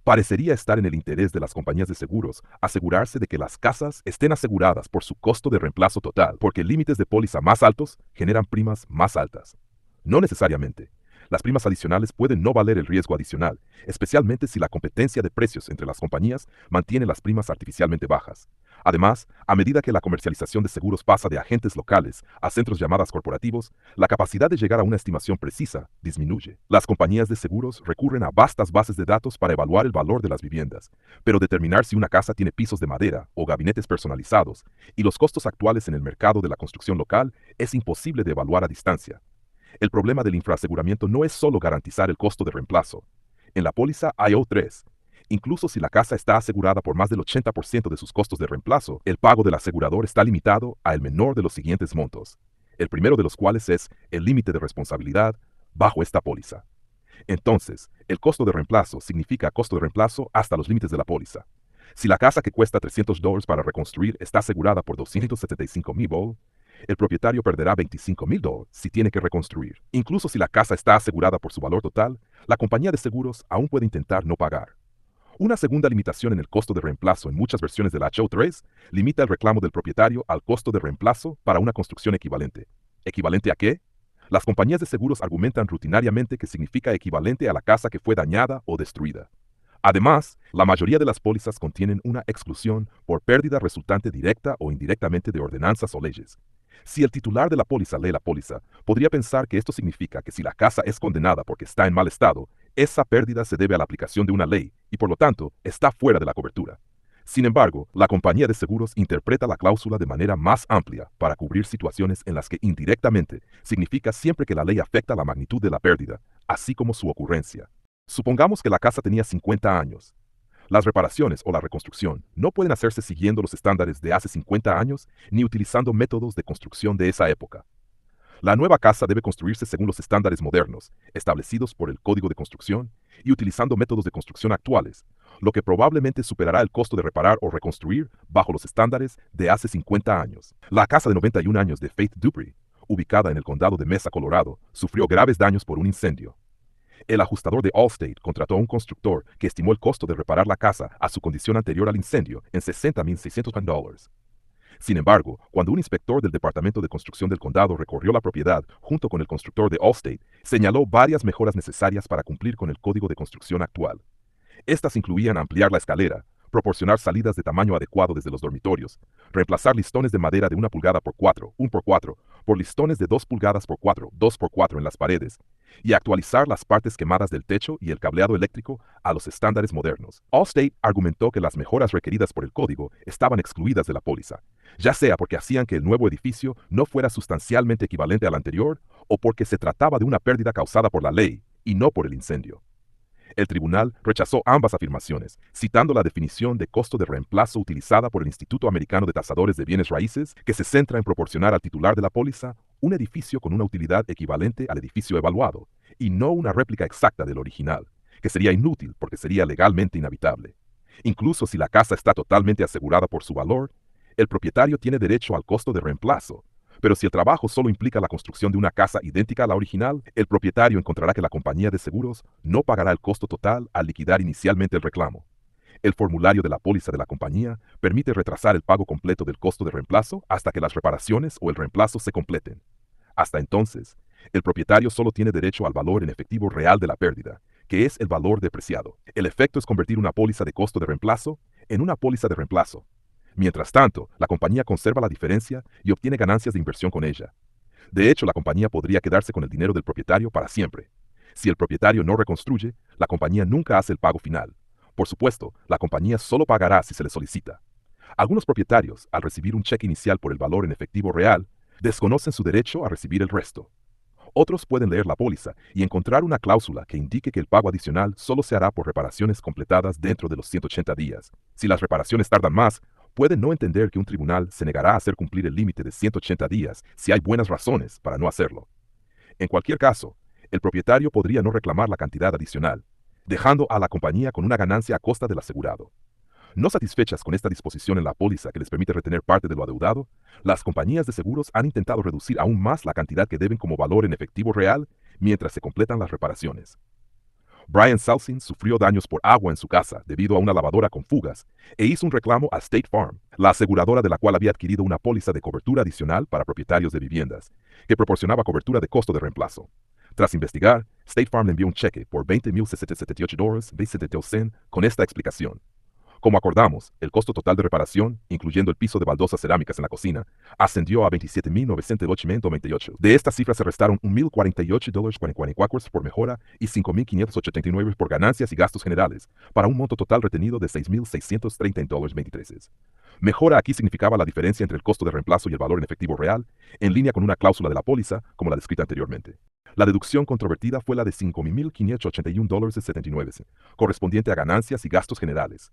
Parecería estar en el interés de las compañías de seguros asegurarse de que las casas estén aseguradas por su costo de reemplazo total, porque límites de póliza más altos generan primas más altas. No necesariamente. Las primas adicionales pueden no valer el riesgo adicional, especialmente si la competencia de precios entre las compañías mantiene las primas artificialmente bajas. Además, a medida que la comercialización de seguros pasa de agentes locales a centros llamadas corporativos, la capacidad de llegar a una estimación precisa disminuye. Las compañías de seguros recurren a vastas bases de datos para evaluar el valor de las viviendas, pero determinar si una casa tiene pisos de madera o gabinetes personalizados y los costos actuales en el mercado de la construcción local es imposible de evaluar a distancia. El problema del infraaseguramiento no es solo garantizar el costo de reemplazo. En la póliza IO3, incluso si la casa está asegurada por más del 80% de sus costos de reemplazo, el pago del asegurador está limitado a el menor de los siguientes montos, el primero de los cuales es el límite de responsabilidad bajo esta póliza. Entonces, el costo de reemplazo significa costo de reemplazo hasta los límites de la póliza. Si la casa que cuesta $300 para reconstruir está asegurada por $275,000, El propietario perderá $25,000 si tiene que reconstruir. Incluso si la casa está asegurada por su valor total, la compañía de seguros aún puede intentar no pagar. Una segunda limitación en el costo de reemplazo en muchas versiones de la HO3 limita el reclamo del propietario al costo de reemplazo para una construcción equivalente. ¿Equivalente a qué? Las compañías de seguros argumentan rutinariamente que significa equivalente a la casa que fue dañada o destruida. Además, la mayoría de las pólizas contienen una exclusión por pérdida resultante directa o indirectamente de ordenanzas o leyes. Si el titular de la póliza lee la póliza, podría pensar que esto significa que si la casa es condenada porque está en mal estado, esa pérdida se debe a la aplicación de una ley y por lo tanto está fuera de la cobertura. Sin embargo, la compañía de seguros interpreta la cláusula de manera más amplia para cubrir situaciones en las que indirectamente significa siempre que la ley afecta la magnitud de la pérdida, así como su ocurrencia. Supongamos que la casa tenía 50 años. Las reparaciones o la reconstrucción no pueden hacerse siguiendo los estándares de hace 50 años ni utilizando métodos de construcción de esa época. La nueva casa debe construirse según los estándares modernos, establecidos por el Código de Construcción, y utilizando métodos de construcción actuales, lo que probablemente superará el costo de reparar o reconstruir bajo los estándares de hace 50 años. La casa de 91 años de Faith Dupree, ubicada en el condado de Mesa, Colorado, sufrió graves daños por un incendio. El ajustador de Allstate contrató a un constructor que estimó el costo de reparar la casa a su condición anterior al incendio en $60,600. Sin embargo, cuando un inspector del Departamento de Construcción del condado recorrió la propiedad junto con el constructor de Allstate, señaló varias mejoras necesarias para cumplir con el código de construcción actual. Estas incluían ampliar la escalera, proporcionar salidas de tamaño adecuado desde los dormitorios, reemplazar listones de madera de 1 pulgada por 4, 1 por 4, por listones de 2 pulgadas por 4, 2 por 4 en las paredes, y actualizar las partes quemadas del techo y el cableado eléctrico a los estándares modernos. Allstate argumentó que las mejoras requeridas por el código estaban excluidas de la póliza, ya sea porque hacían que el nuevo edificio no fuera sustancialmente equivalente al anterior o porque se trataba de una pérdida causada por la ley y no por el incendio. El tribunal rechazó ambas afirmaciones, citando la definición de costo de reemplazo utilizada por el Instituto Americano de Tasadores de Bienes Raíces, que se centra en proporcionar al titular de la póliza un edificio con una utilidad equivalente al edificio evaluado, y no una réplica exacta del original, que sería inútil porque sería legalmente inhabitable. Incluso si la casa está totalmente asegurada por su valor, el propietario tiene derecho al costo de reemplazo. Pero si el trabajo solo implica la construcción de una casa idéntica a la original, el propietario encontrará que la compañía de seguros no pagará el costo total al liquidar inicialmente el reclamo. El formulario de la póliza de la compañía permite retrasar el pago completo del costo de reemplazo hasta que las reparaciones o el reemplazo se completen. Hasta entonces, el propietario solo tiene derecho al valor en efectivo real de la pérdida, que es el valor depreciado. El efecto es convertir una póliza de costo de reemplazo en una póliza de reemplazo. Mientras tanto, la compañía conserva la diferencia y obtiene ganancias de inversión con ella. De hecho, la compañía podría quedarse con el dinero del propietario para siempre. Si el propietario no reconstruye, la compañía nunca hace el pago final. Por supuesto, la compañía solo pagará si se le solicita. Algunos propietarios, al recibir un cheque inicial por el valor en efectivo real, desconocen su derecho a recibir el resto. Otros pueden leer la póliza y encontrar una cláusula que indique que el pago adicional solo se hará por reparaciones completadas dentro de los 180 días. Si las reparaciones tardan más, pueden no entender que un tribunal se negará a hacer cumplir el límite de 180 días si hay buenas razones para no hacerlo. En cualquier caso, el propietario podría no reclamar la cantidad adicional, dejando a la compañía con una ganancia a costa del asegurado. No satisfechas con esta disposición en la póliza que les permite retener parte de lo adeudado, las compañías de seguros han intentado reducir aún más la cantidad que deben como valor en efectivo real mientras se completan las reparaciones. Brian Salsin sufrió daños por agua en su casa debido a una lavadora con fugas e hizo un reclamo a State Farm, la aseguradora de la cual había adquirido una póliza de cobertura adicional para propietarios de viviendas, que proporcionaba cobertura de costo de reemplazo. Tras investigar, State Farm le envió un cheque por $20,778,20 con esta explicación. Como acordamos, el costo total de reparación, incluyendo el piso de baldosas cerámicas en la cocina, ascendió a $27,908,98. De esta cifra se restaron $1,048,44 por mejora y $5,589 por ganancias y gastos generales, para un monto total retenido de $6,630,23. Mejora aquí significaba la diferencia entre el costo de reemplazo y el valor en efectivo real, en línea con una cláusula de la póliza, como la descrita anteriormente. La deducción controvertida fue la de $5,581,79, correspondiente a ganancias y gastos generales.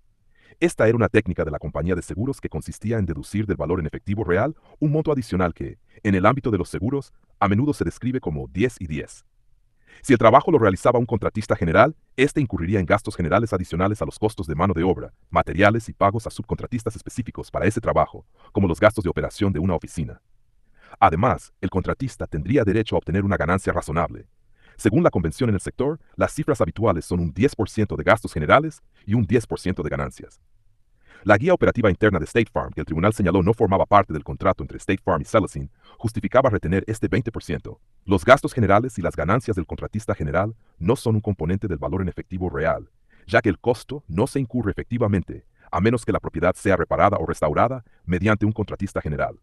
Esta era una técnica de la compañía de seguros que consistía en deducir del valor en efectivo real un monto adicional que, en el ámbito de los seguros, a menudo se describe como 10 y 10. Si el trabajo lo realizaba un contratista general, éste incurriría en gastos generales adicionales a los costos de mano de obra, materiales y pagos a subcontratistas específicos para ese trabajo, como los gastos de operación de una oficina. Además, el contratista tendría derecho a obtener una ganancia razonable. Según la convención en el sector, las cifras habituales son un 10% de gastos generales y un 10% de ganancias. La guía operativa interna de State Farm, que el tribunal señaló no formaba parte del contrato entre State Farm y Celestin, justificaba retener este 20%. Los gastos generales y las ganancias del contratista general no son un componente del valor en efectivo real, ya que el costo no se incurre efectivamente, a menos que la propiedad sea reparada o restaurada mediante un contratista general.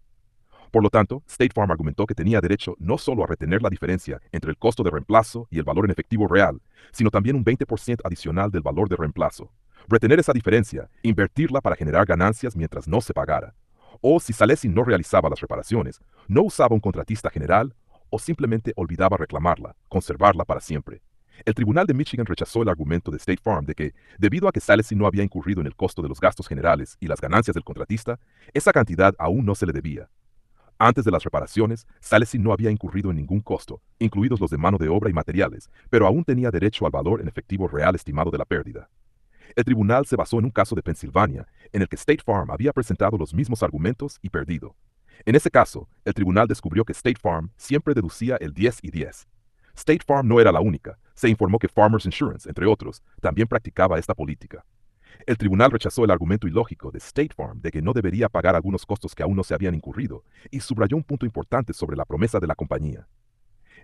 Por lo tanto, State Farm argumentó que tenía derecho no solo a retener la diferencia entre el costo de reemplazo y el valor en efectivo real, sino también un 20% adicional del valor de reemplazo. Retener esa diferencia, invertirla para generar ganancias mientras no se pagara. O si Salesi no realizaba las reparaciones, no usaba un contratista general o simplemente olvidaba reclamarla, conservarla para siempre. El Tribunal de Michigan rechazó el argumento de State Farm de que, debido a que Salesi no había incurrido en el costo de los gastos generales y las ganancias del contratista, esa cantidad aún no se le debía. Antes de las reparaciones, Salesi no había incurrido en ningún costo, incluidos los de mano de obra y materiales, pero aún tenía derecho al valor en efectivo real estimado de la pérdida. El tribunal se basó en un caso de Pensilvania, en el que State Farm había presentado los mismos argumentos y perdido. En ese caso, el tribunal descubrió que State Farm siempre deducía el 10 y 10. State Farm no era la única. Se informó que Farmers Insurance, entre otros, también practicaba esta política. El tribunal rechazó el argumento ilógico de State Farm de que no debería pagar algunos costos que aún no se habían incurrido y subrayó un punto importante sobre la promesa de la compañía.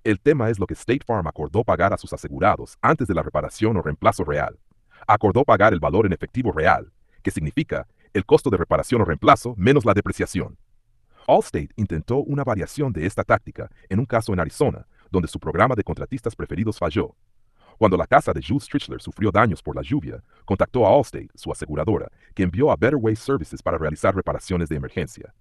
El tema es lo que State Farm acordó pagar a sus asegurados antes de la reparación o reemplazo real. Acordó pagar el valor en efectivo real, que significa el costo de reparación o reemplazo menos la depreciación. Allstate intentó una variación de esta táctica en un caso en Arizona, donde su programa de contratistas preferidos falló. Cuando la casa de Jules Trichler sufrió daños por la lluvia, contactó a Allstate, su aseguradora, que envió a Better Way Services para realizar reparaciones de emergencia.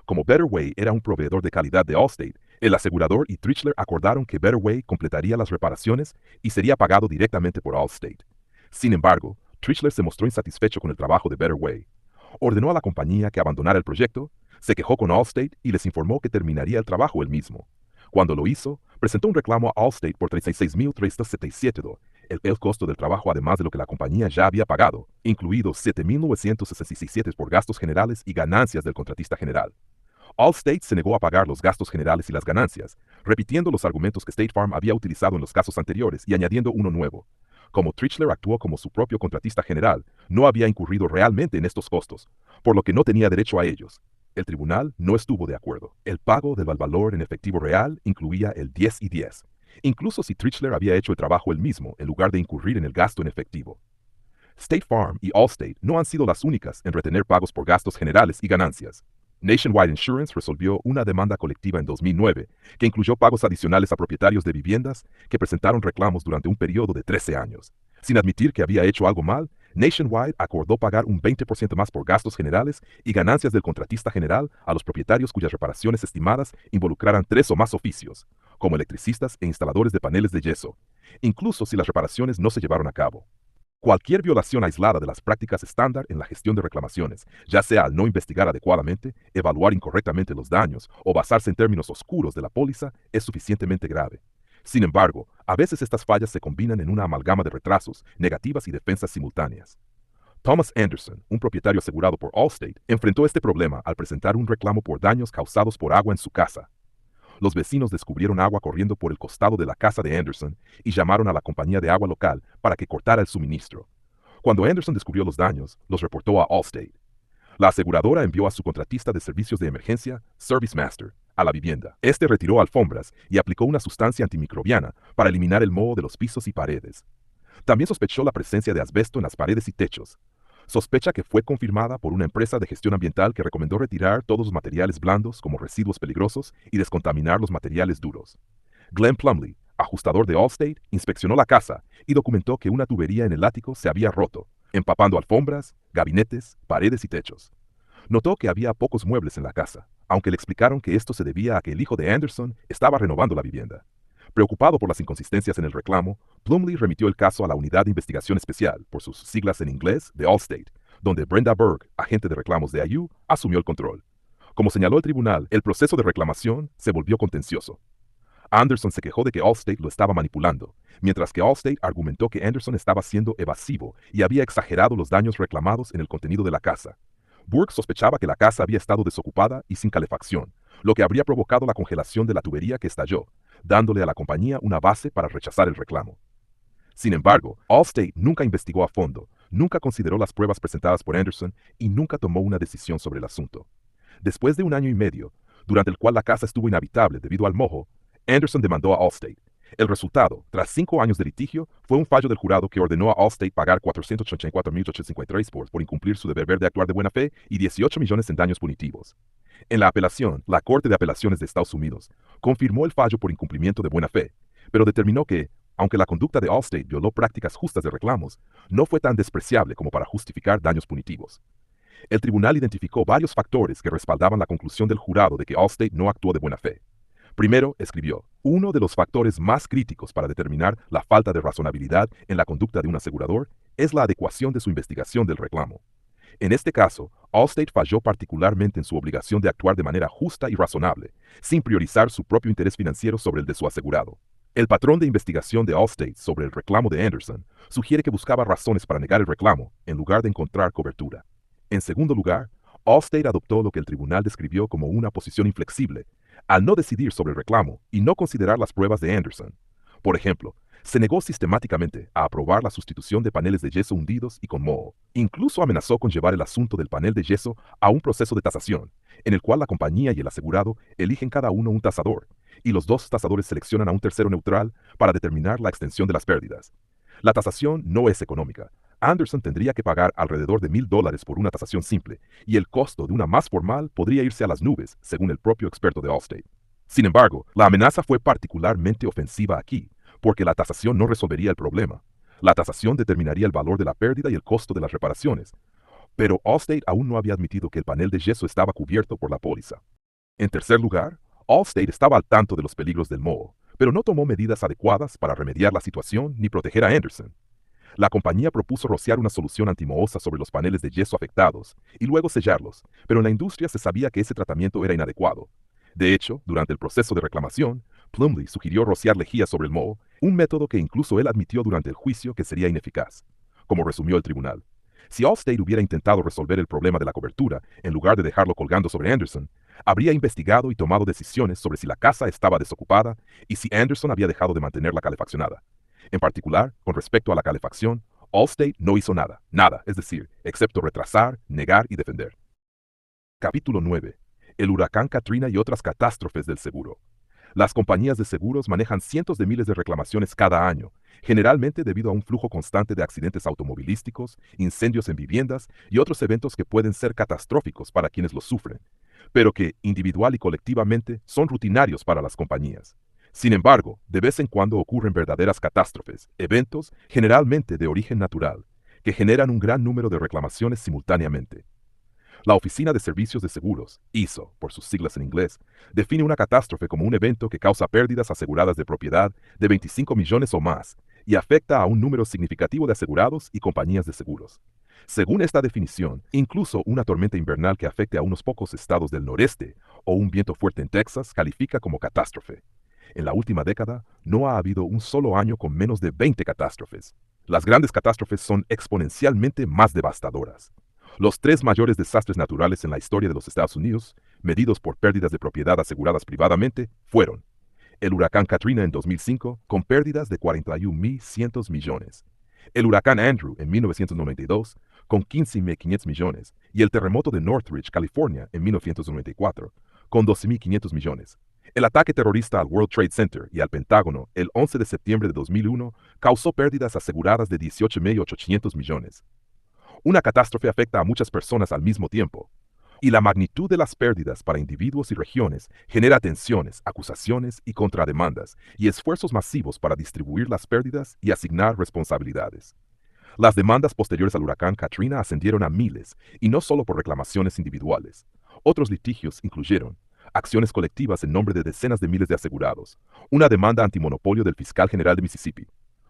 Como Better Way era un proveedor de calidad de Allstate, el asegurador y Trichler acordaron que Better Way completaría las reparaciones y sería pagado directamente por Allstate. Sin embargo, Trichler se mostró insatisfecho con el trabajo de Better Way. Ordenó a la compañía que abandonara el proyecto, se quejó con Allstate y les informó que terminaría el trabajo él mismo. Cuando lo hizo, presentó un reclamo a Allstate por $36,377, el costo del trabajo además de lo que la compañía ya había pagado, incluidos $7,967 por gastos generales y ganancias del contratista general. Allstate se negó a pagar los gastos generales y las ganancias, repitiendo los argumentos que State Farm había utilizado en los casos anteriores y añadiendo uno nuevo. Como Trichler actuó como su propio contratista general, no había incurrido realmente en estos costos, por lo que no tenía derecho a ellos. El tribunal no estuvo de acuerdo. El pago del valor en efectivo real incluía el 10 y 10, incluso si Trichler había hecho el trabajo él mismo en lugar de incurrir en el gasto en efectivo. State Farm y Allstate no han sido las únicas en retener pagos por gastos generales y ganancias. Nationwide Insurance resolvió una demanda colectiva en 2009 que incluyó pagos adicionales a propietarios de viviendas que presentaron reclamos durante un periodo de 13 años. Sin admitir que había hecho algo mal, Nationwide acordó pagar un 20% más por gastos generales y ganancias del contratista general a los propietarios cuyas reparaciones estimadas involucraran 3 o más oficios, como electricistas e instaladores de paneles de yeso, incluso si las reparaciones no se llevaron a cabo. Cualquier violación aislada de las prácticas estándar en la gestión de reclamaciones, ya sea al no investigar adecuadamente, evaluar incorrectamente los daños o basarse en términos oscuros de la póliza, es suficientemente grave. Sin embargo, a veces estas fallas se combinan en una amalgama de retrasos, negativas y defensas simultáneas. Thomas Anderson, un propietario asegurado por Allstate, enfrentó este problema al presentar un reclamo por daños causados por agua en su casa. Los vecinos descubrieron agua corriendo por el costado de la casa de Anderson y llamaron a la compañía de agua local para que cortara el suministro. Cuando Anderson descubrió los daños, los reportó a Allstate. La aseguradora envió a su contratista de servicios de emergencia, Service Master, a la vivienda. Este retiró alfombras y aplicó una sustancia antimicrobiana para eliminar el moho de los pisos y paredes. También sospechó la presencia de asbesto en las paredes y techos. Sospecha que fue confirmada por una empresa de gestión ambiental que recomendó retirar todos los materiales blandos como residuos peligrosos y descontaminar los materiales duros. Glenn Plumley, ajustador de Allstate, inspeccionó la casa y documentó que una tubería en el ático se había roto, empapando alfombras, gabinetes, paredes y techos. Notó que había pocos muebles en la casa, aunque le explicaron que esto se debía a que el hijo de Anderson estaba renovando la vivienda. Preocupado por las inconsistencias en el reclamo, Plumley remitió el caso a la Unidad de Investigación Especial, por sus siglas en inglés, de Allstate, donde Brenda Berg, agente de reclamos de IU, asumió el control. Como señaló el tribunal, el proceso de reclamación se volvió contencioso. Anderson se quejó de que Allstate lo estaba manipulando, mientras que Allstate argumentó que Anderson estaba siendo evasivo y había exagerado los daños reclamados en el contenido de la casa. Burke sospechaba que la casa había estado desocupada y sin calefacción, lo que habría provocado la congelación de la tubería que estalló, dándole a la compañía una base para rechazar el reclamo. Sin embargo, Allstate nunca investigó a fondo, nunca consideró las pruebas presentadas por Anderson y nunca tomó una decisión sobre el asunto. Después de un año y medio, durante el cual la casa estuvo inhabitable debido al moho, Anderson demandó a Allstate. El resultado, tras 5 años de litigio, fue un fallo del jurado que ordenó a Allstate pagar $484,853 por incumplir su deber de actuar de buena fe y $18 millones en daños punitivos. En la apelación, la Corte de Apelaciones de Estados Unidos confirmó el fallo por incumplimiento de buena fe, pero determinó que, aunque la conducta de Allstate violó prácticas justas de reclamos, no fue tan despreciable como para justificar daños punitivos. El tribunal identificó varios factores que respaldaban la conclusión del jurado de que Allstate no actuó de buena fe. Primero, escribió, uno de los factores más críticos para determinar la falta de razonabilidad en la conducta de un asegurador es la adecuación de su investigación del reclamo. En este caso, Allstate falló particularmente en su obligación de actuar de manera justa y razonable, sin priorizar su propio interés financiero sobre el de su asegurado. El patrón de investigación de Allstate sobre el reclamo de Anderson sugiere que buscaba razones para negar el reclamo en lugar de encontrar cobertura. En segundo lugar, Allstate adoptó lo que el tribunal describió como una posición inflexible, al no decidir sobre el reclamo y no considerar las pruebas de Anderson. Por ejemplo, se negó sistemáticamente a aprobar la sustitución de paneles de yeso hundidos y con moho. Incluso amenazó con llevar el asunto del panel de yeso a un proceso de tasación, en el cual la compañía y el asegurado eligen cada uno un tasador, y los dos tasadores seleccionan a un tercero neutral para determinar la extensión de las pérdidas. La tasación no es económica. Anderson tendría que pagar alrededor de $1,000 por una tasación simple, y el costo de una más formal podría irse a las nubes, según el propio experto de Allstate. Sin embargo, la amenaza fue particularmente ofensiva aquí, porque la tasación no resolvería el problema. La tasación determinaría el valor de la pérdida y el costo de las reparaciones, pero Allstate aún no había admitido que el panel de yeso estaba cubierto por la póliza. En tercer lugar, Allstate estaba al tanto de los peligros del moho, pero no tomó medidas adecuadas para remediar la situación ni proteger a Anderson. La compañía propuso rociar una solución antimohosa sobre los paneles de yeso afectados y luego sellarlos, pero en la industria se sabía que ese tratamiento era inadecuado. De hecho, durante el proceso de reclamación, Plumlee sugirió rociar lejía sobre el moho, un método que incluso él admitió durante el juicio que sería ineficaz. Como resumió el tribunal, si Allstate hubiera intentado resolver el problema de la cobertura en lugar de dejarlo colgando sobre Anderson, habría investigado y tomado decisiones sobre si la casa estaba desocupada y si Anderson había dejado de mantenerla calefaccionada. En particular, con respecto a la calefacción, Allstate no hizo nada, es decir, excepto retrasar, negar y defender. Capítulo 9. El huracán Katrina y otras catástrofes del seguro. Las compañías de seguros manejan cientos de miles de reclamaciones cada año, generalmente debido a un flujo constante de accidentes automovilísticos, incendios en viviendas y otros eventos que pueden ser catastróficos para quienes los sufren, pero que, individual y colectivamente, son rutinarios para las compañías. Sin embargo, de vez en cuando ocurren verdaderas catástrofes, eventos generalmente de origen natural, que generan un gran número de reclamaciones simultáneamente. La Oficina de Servicios de Seguros, ISO, por sus siglas en inglés, define una catástrofe como un evento que causa pérdidas aseguradas de propiedad de 25 millones o más y afecta a un número significativo de asegurados y compañías de seguros. Según esta definición, incluso una tormenta invernal que afecte a unos pocos estados del noreste o un viento fuerte en Texas califica como catástrofe. En la última década, no ha habido un solo año con menos de 20 catástrofes. Las grandes catástrofes son exponencialmente más devastadoras. Los 3 mayores desastres naturales en la historia de los Estados Unidos, medidos por pérdidas de propiedad aseguradas privadamente, fueron el huracán Katrina en 2005, con pérdidas de 41.100 millones, el huracán Andrew en 1992, con 15.500 millones, y el terremoto de Northridge, California, en 1994, con 12.500 millones. El ataque terrorista al World Trade Center y al Pentágono el 11 de septiembre de 2001 causó pérdidas aseguradas de 18.800 millones. Una catástrofe afecta a muchas personas al mismo tiempo, y la magnitud de las pérdidas para individuos y regiones genera tensiones, acusaciones y contrademandas, y esfuerzos masivos para distribuir las pérdidas y asignar responsabilidades. Las demandas posteriores al huracán Katrina ascendieron a miles, y no solo por reclamaciones individuales. Otros litigios incluyeron acciones colectivas en nombre de decenas de miles de asegurados, una demanda antimonopolio del fiscal general de Mississippi,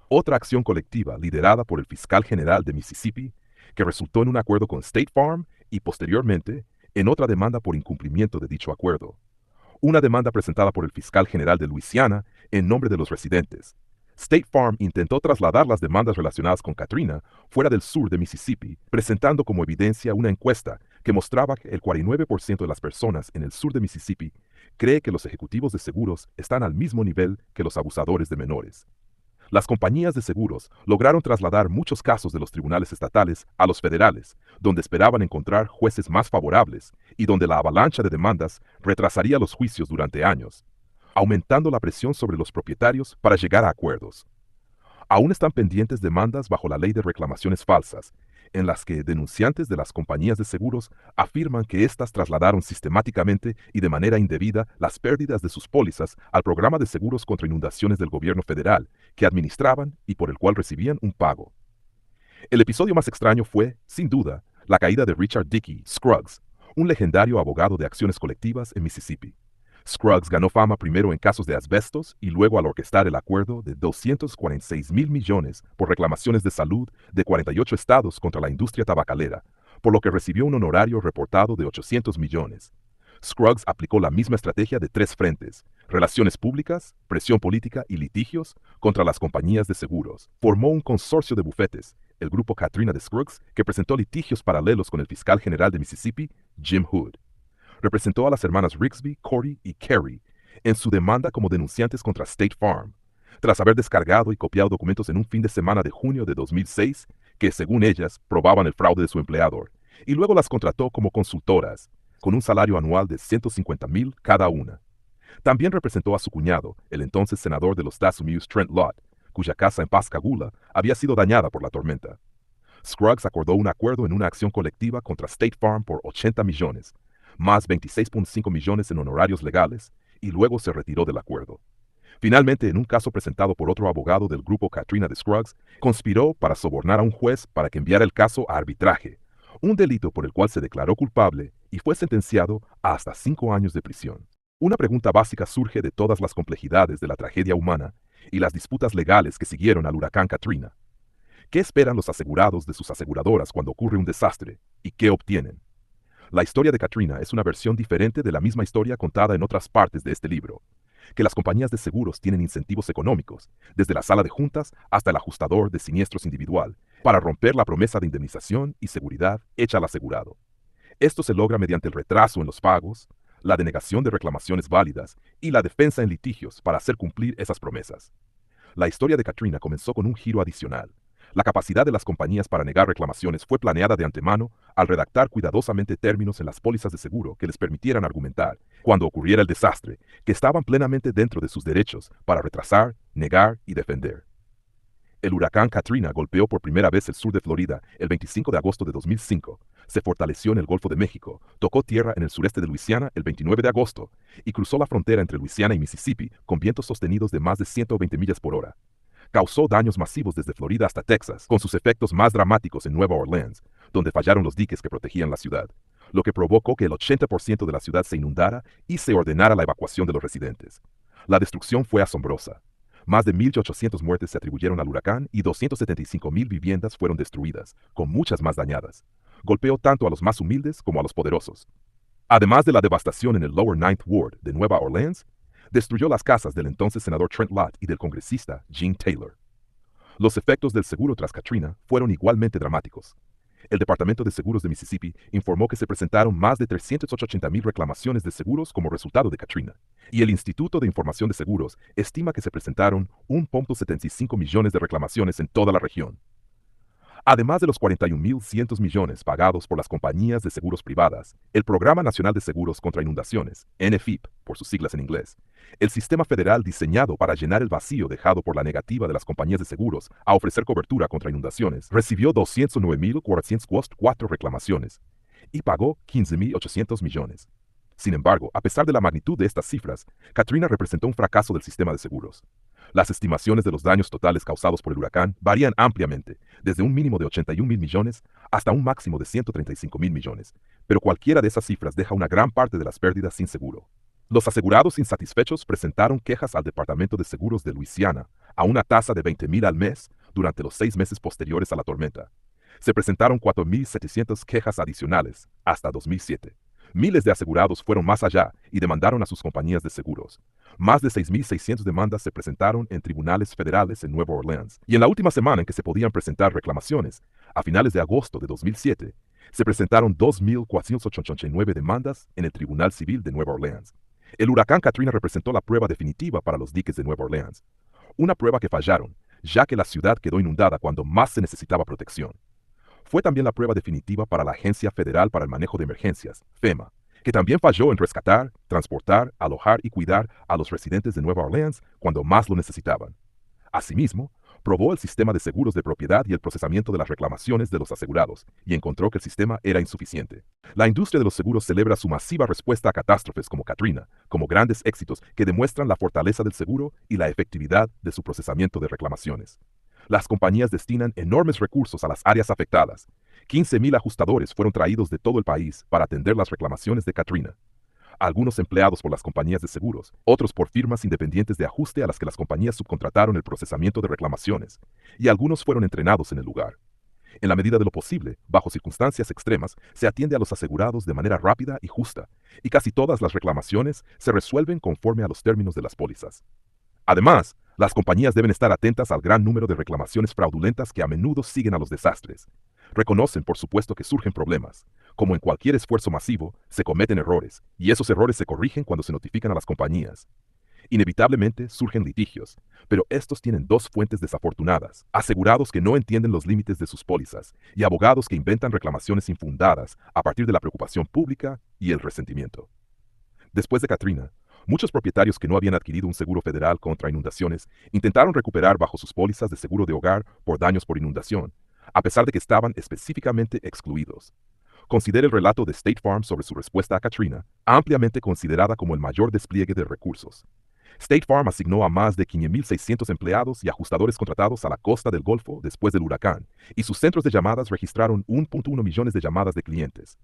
otra acción colectiva liderada por el fiscal general de Mississippi, que resultó en un acuerdo con State Farm y, posteriormente, en otra demanda por incumplimiento de dicho acuerdo. Una demanda presentada por el fiscal general de Luisiana en nombre de los residentes. State Farm intentó trasladar las demandas relacionadas con Katrina fuera del sur de Mississippi, presentando como evidencia una encuesta que mostraba que el 49% de las personas en el sur de Mississippi cree que los ejecutivos de seguros están al mismo nivel que los abusadores de menores. Las compañías de seguros lograron trasladar muchos casos de los tribunales estatales a los federales, donde esperaban encontrar jueces más favorables y donde la avalancha de demandas retrasaría los juicios durante años, aumentando la presión sobre los propietarios para llegar a acuerdos. Aún están pendientes demandas bajo la ley de reclamaciones falsas, en las que denunciantes de las compañías de seguros afirman que éstas trasladaron sistemáticamente y de manera indebida las pérdidas de sus pólizas al programa de seguros contra inundaciones del gobierno federal, que administraban y por el cual recibían un pago. El episodio más extraño fue, sin duda, la caída de Richard Dickey Scruggs, un legendario abogado de acciones colectivas en Mississippi. Scruggs ganó fama primero en casos de asbestos y luego al orquestar el acuerdo de $246 mil millones por reclamaciones de salud de 48 estados contra la industria tabacalera, por lo que recibió un honorario reportado de 800 millones. Scruggs aplicó la misma estrategia de tres frentes: relaciones públicas, presión política y litigios contra las compañías de seguros. Formó un consorcio de bufetes, el grupo Katrina de Scruggs, que presentó litigios paralelos con el fiscal general de Mississippi, Jim Hood. Representó a las hermanas Rigsby, Corey y Carrie en su demanda como denunciantes contra State Farm, tras haber descargado y copiado documentos en un fin de semana de junio de 2006 que, según ellas, probaban el fraude de su empleador, y luego las contrató como consultoras, con un salario anual de $150,000 cada una. También representó a su cuñado, el entonces senador de los Estados Unidos Trent Lott, cuya casa en Pascagoula había sido dañada por la tormenta. Scruggs acordó un acuerdo en una acción colectiva contra State Farm por 80 millones, más 26.5 millones en honorarios legales, y luego se retiró del acuerdo. Finalmente, en un caso presentado por otro abogado del grupo Katrina de Scruggs, conspiró para sobornar a un juez para que enviara el caso a arbitraje, un delito por el cual se declaró culpable y fue sentenciado a hasta 5 años de prisión. Una pregunta básica surge de todas las complejidades de la tragedia humana y las disputas legales que siguieron al huracán Katrina. ¿Qué esperan los asegurados de sus aseguradoras cuando ocurre un desastre? ¿Y qué obtienen? La historia de Katrina es una versión diferente de la misma historia contada en otras partes de este libro, que las compañías de seguros tienen incentivos económicos, desde la sala de juntas hasta el ajustador de siniestros individual, para romper la promesa de indemnización y seguridad hecha al asegurado. Esto se logra mediante el retraso en los pagos, la denegación de reclamaciones válidas y la defensa en litigios para hacer cumplir esas promesas. La historia de Katrina comenzó con un giro adicional. La capacidad de las compañías para negar reclamaciones fue planeada de antemano al redactar cuidadosamente términos en las pólizas de seguro que les permitieran argumentar, cuando ocurriera el desastre, que estaban plenamente dentro de sus derechos para retrasar, negar y defender. El huracán Katrina golpeó por primera vez el sur de Florida el 25 de agosto de 2005, se fortaleció en el Golfo de México, tocó tierra en el sureste de Luisiana el 29 de agosto y cruzó la frontera entre Luisiana y Mississippi con vientos sostenidos de más de 120 millas por hora. Causó daños masivos desde Florida hasta Texas, con sus efectos más dramáticos en Nueva Orleans, donde fallaron los diques que protegían la ciudad, lo que provocó que el 80% de la ciudad se inundara y se ordenara la evacuación de los residentes. La destrucción fue asombrosa. Más de 1.800 muertes se atribuyeron al huracán y 275,000 viviendas fueron destruidas, con muchas más dañadas. Golpeó tanto a los más humildes como a los poderosos. Además de la devastación en el Lower Ninth Ward de Nueva Orleans, destruyó las casas del entonces senador Trent Lott y del congresista Gene Taylor. Los efectos del seguro tras Katrina fueron igualmente dramáticos. El Departamento de Seguros de Mississippi informó que se presentaron más de 380,000 reclamaciones de seguros como resultado de Katrina, y el Instituto de Información de Seguros estima que se presentaron 1.75 millones de reclamaciones en toda la región. Además de los 41.100 millones pagados por las compañías de seguros privadas, el Programa Nacional de Seguros contra Inundaciones, NFIP, por sus siglas en inglés, el sistema federal diseñado para llenar el vacío dejado por la negativa de las compañías de seguros a ofrecer cobertura contra inundaciones, recibió 209,404 reclamaciones y pagó 15,800 millones. Sin embargo, a pesar de la magnitud de estas cifras, Katrina representó un fracaso del sistema de seguros. Las estimaciones de los daños totales causados por el huracán varían ampliamente, desde un mínimo de 81,000 millones hasta un máximo de 135,000 millones, pero cualquiera de esas cifras deja una gran parte de las pérdidas sin seguro. Los asegurados insatisfechos presentaron quejas al Departamento de Seguros de Luisiana a una tasa de 20,000 al mes durante los 6 meses posteriores a la tormenta. Se presentaron 4,700 quejas adicionales hasta 2007. Miles de asegurados fueron más allá y demandaron a sus compañías de seguros. Más de 6,600 demandas se presentaron en tribunales federales en Nueva Orleans. Y en la última semana en que se podían presentar reclamaciones, a finales de agosto de 2007, se presentaron 2,489 demandas en el Tribunal Civil de Nueva Orleans. El huracán Katrina representó la prueba definitiva para los diques de Nueva Orleans. Una prueba que fallaron, ya que la ciudad quedó inundada cuando más se necesitaba protección. Fue también la prueba definitiva para la Agencia Federal para el Manejo de Emergencias, FEMA, que también falló en rescatar, transportar, alojar y cuidar a los residentes de Nueva Orleans cuando más lo necesitaban. Asimismo, probó el sistema de seguros de propiedad y el procesamiento de las reclamaciones de los asegurados, y encontró que el sistema era insuficiente. La industria de los seguros celebra su masiva respuesta a catástrofes como Katrina, como grandes éxitos que demuestran la fortaleza del seguro y la efectividad de su procesamiento de reclamaciones. Las compañías destinan enormes recursos a las áreas afectadas. 15,000 ajustadores fueron traídos de todo el país para atender las reclamaciones de Katrina. Algunos empleados por las compañías de seguros, otros por firmas independientes de ajuste a las que las compañías subcontrataron el procesamiento de reclamaciones, y algunos fueron entrenados en el lugar. En la medida de lo posible, bajo circunstancias extremas, se atiende a los asegurados de manera rápida y justa, y casi todas las reclamaciones se resuelven conforme a los términos de las pólizas. Además, las compañías deben estar atentas al gran número de reclamaciones fraudulentas que a menudo siguen a los desastres. Reconocen, por supuesto, que surgen problemas. Como en cualquier esfuerzo masivo, se cometen errores, y esos errores se corrigen cuando se notifican a las compañías. Inevitablemente surgen litigios, pero estos tienen dos fuentes desafortunadas: asegurados que no entienden los límites de sus pólizas y abogados que inventan reclamaciones infundadas a partir de la preocupación pública y el resentimiento. Después de Katrina, muchos propietarios que no habían adquirido un seguro federal contra inundaciones intentaron recuperar bajo sus pólizas de seguro de hogar por daños por inundación, a pesar de que estaban específicamente excluidos. Considere el relato de State Farm sobre su respuesta a Katrina, ampliamente considerada como el mayor despliegue de recursos. State Farm asignó a más de 15,600 empleados y ajustadores contratados a la costa del Golfo después del huracán, y sus centros de llamadas registraron 1.1 millones de llamadas de clientes.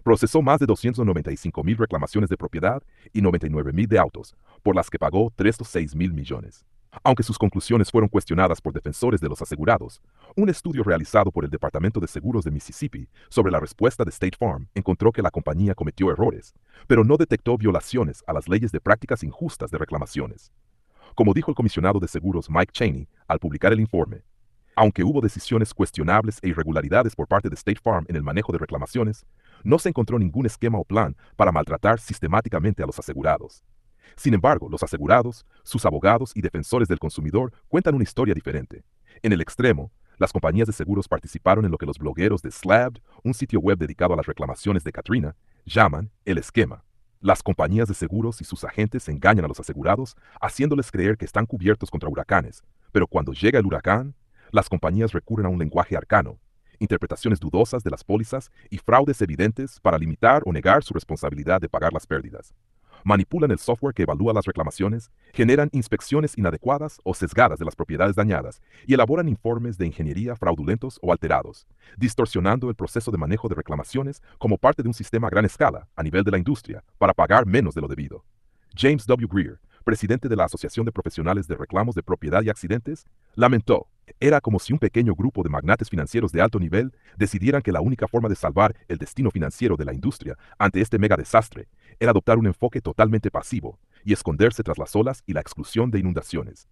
Procesó más de 295,000 reclamaciones de propiedad y 99,000 de autos, por las que pagó 306,000 millones. Aunque sus conclusiones fueron cuestionadas por defensores de los asegurados, un estudio realizado por el Departamento de Seguros de Mississippi sobre la respuesta de State Farm encontró que la compañía cometió errores, pero no detectó violaciones a las leyes de prácticas injustas de reclamaciones. Como dijo el comisionado de seguros Mike Chaney al publicar el informe, aunque hubo decisiones cuestionables e irregularidades por parte de State Farm en el manejo de reclamaciones, no se encontró ningún esquema o plan para maltratar sistemáticamente a los asegurados. Sin embargo, los asegurados, sus abogados y defensores del consumidor cuentan una historia diferente. En el extremo, las compañías de seguros participaron en lo que los blogueros de Slabbed, un sitio web dedicado a las reclamaciones de Katrina, llaman el esquema. Las compañías de seguros y sus agentes engañan a los asegurados, haciéndoles creer que están cubiertos contra huracanes, pero cuando llega el huracán, las compañías recurren a un lenguaje arcano, interpretaciones dudosas de las pólizas y fraudes evidentes para limitar o negar su responsabilidad de pagar las pérdidas. Manipulan el software que evalúa las reclamaciones, generan inspecciones inadecuadas o sesgadas de las propiedades dañadas y elaboran informes de ingeniería fraudulentos o alterados, distorsionando el proceso de manejo de reclamaciones como parte de un sistema a gran escala a nivel de la industria para pagar menos de lo debido. James W. Greer, presidente de la Asociación de Profesionales de Reclamos de Propiedad y Accidentes, lamentó: era como si un pequeño grupo de magnates financieros de alto nivel decidieran que la única forma de salvar el destino financiero de la industria ante este mega desastre era adoptar un enfoque totalmente pasivo y esconderse tras las olas y la exclusión de inundaciones.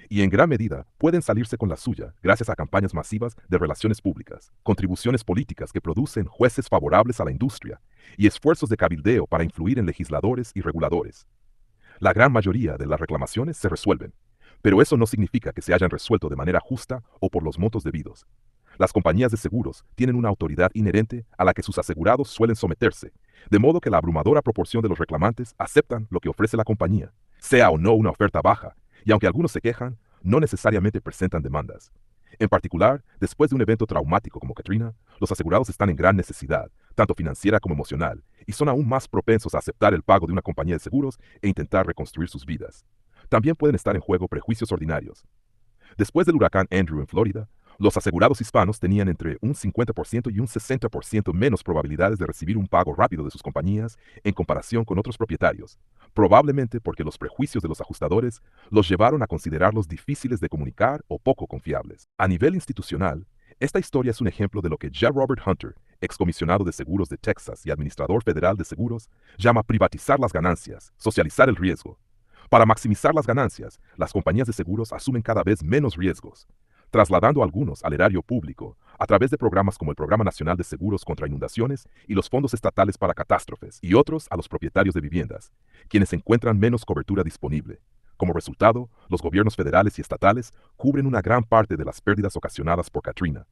Y en gran medida pueden salirse con la suya gracias a campañas masivas de relaciones públicas, contribuciones políticas que producen jueces favorables a la industria y esfuerzos de cabildeo para influir en legisladores y reguladores. La gran mayoría de las reclamaciones se resuelven, pero eso no significa que se hayan resuelto de manera justa o por los montos debidos. Las compañías de seguros tienen una autoridad inherente a la que sus asegurados suelen someterse, de modo que la abrumadora proporción de los reclamantes aceptan lo que ofrece la compañía, sea o no una oferta baja, y aunque algunos se quejan, no necesariamente presentan demandas. En particular, después de un evento traumático como Katrina, los asegurados están en gran necesidad, tanto financiera como emocional, y son aún más propensos a aceptar el pago de una compañía de seguros e intentar reconstruir sus vidas. También pueden estar en juego prejuicios ordinarios. Después del huracán Andrew en Florida, los asegurados hispanos tenían entre un 50% y un 60% menos probabilidades de recibir un pago rápido de sus compañías en comparación con otros propietarios, probablemente porque los prejuicios de los ajustadores los llevaron a considerarlos difíciles de comunicar o poco confiables. A nivel institucional, esta historia es un ejemplo de lo que J. Robert Hunter, excomisionado de seguros de Texas y administrador federal de seguros, llama privatizar las ganancias, socializar el riesgo. Para maximizar las ganancias, las compañías de seguros asumen cada vez menos riesgos, trasladando algunos al erario público, a través de programas como el Programa Nacional de Seguros contra Inundaciones y los fondos estatales para catástrofes, y otros a los propietarios de viviendas, quienes encuentran menos cobertura disponible. Como resultado, los gobiernos federales y estatales cubren una gran parte de las pérdidas ocasionadas por Katrina.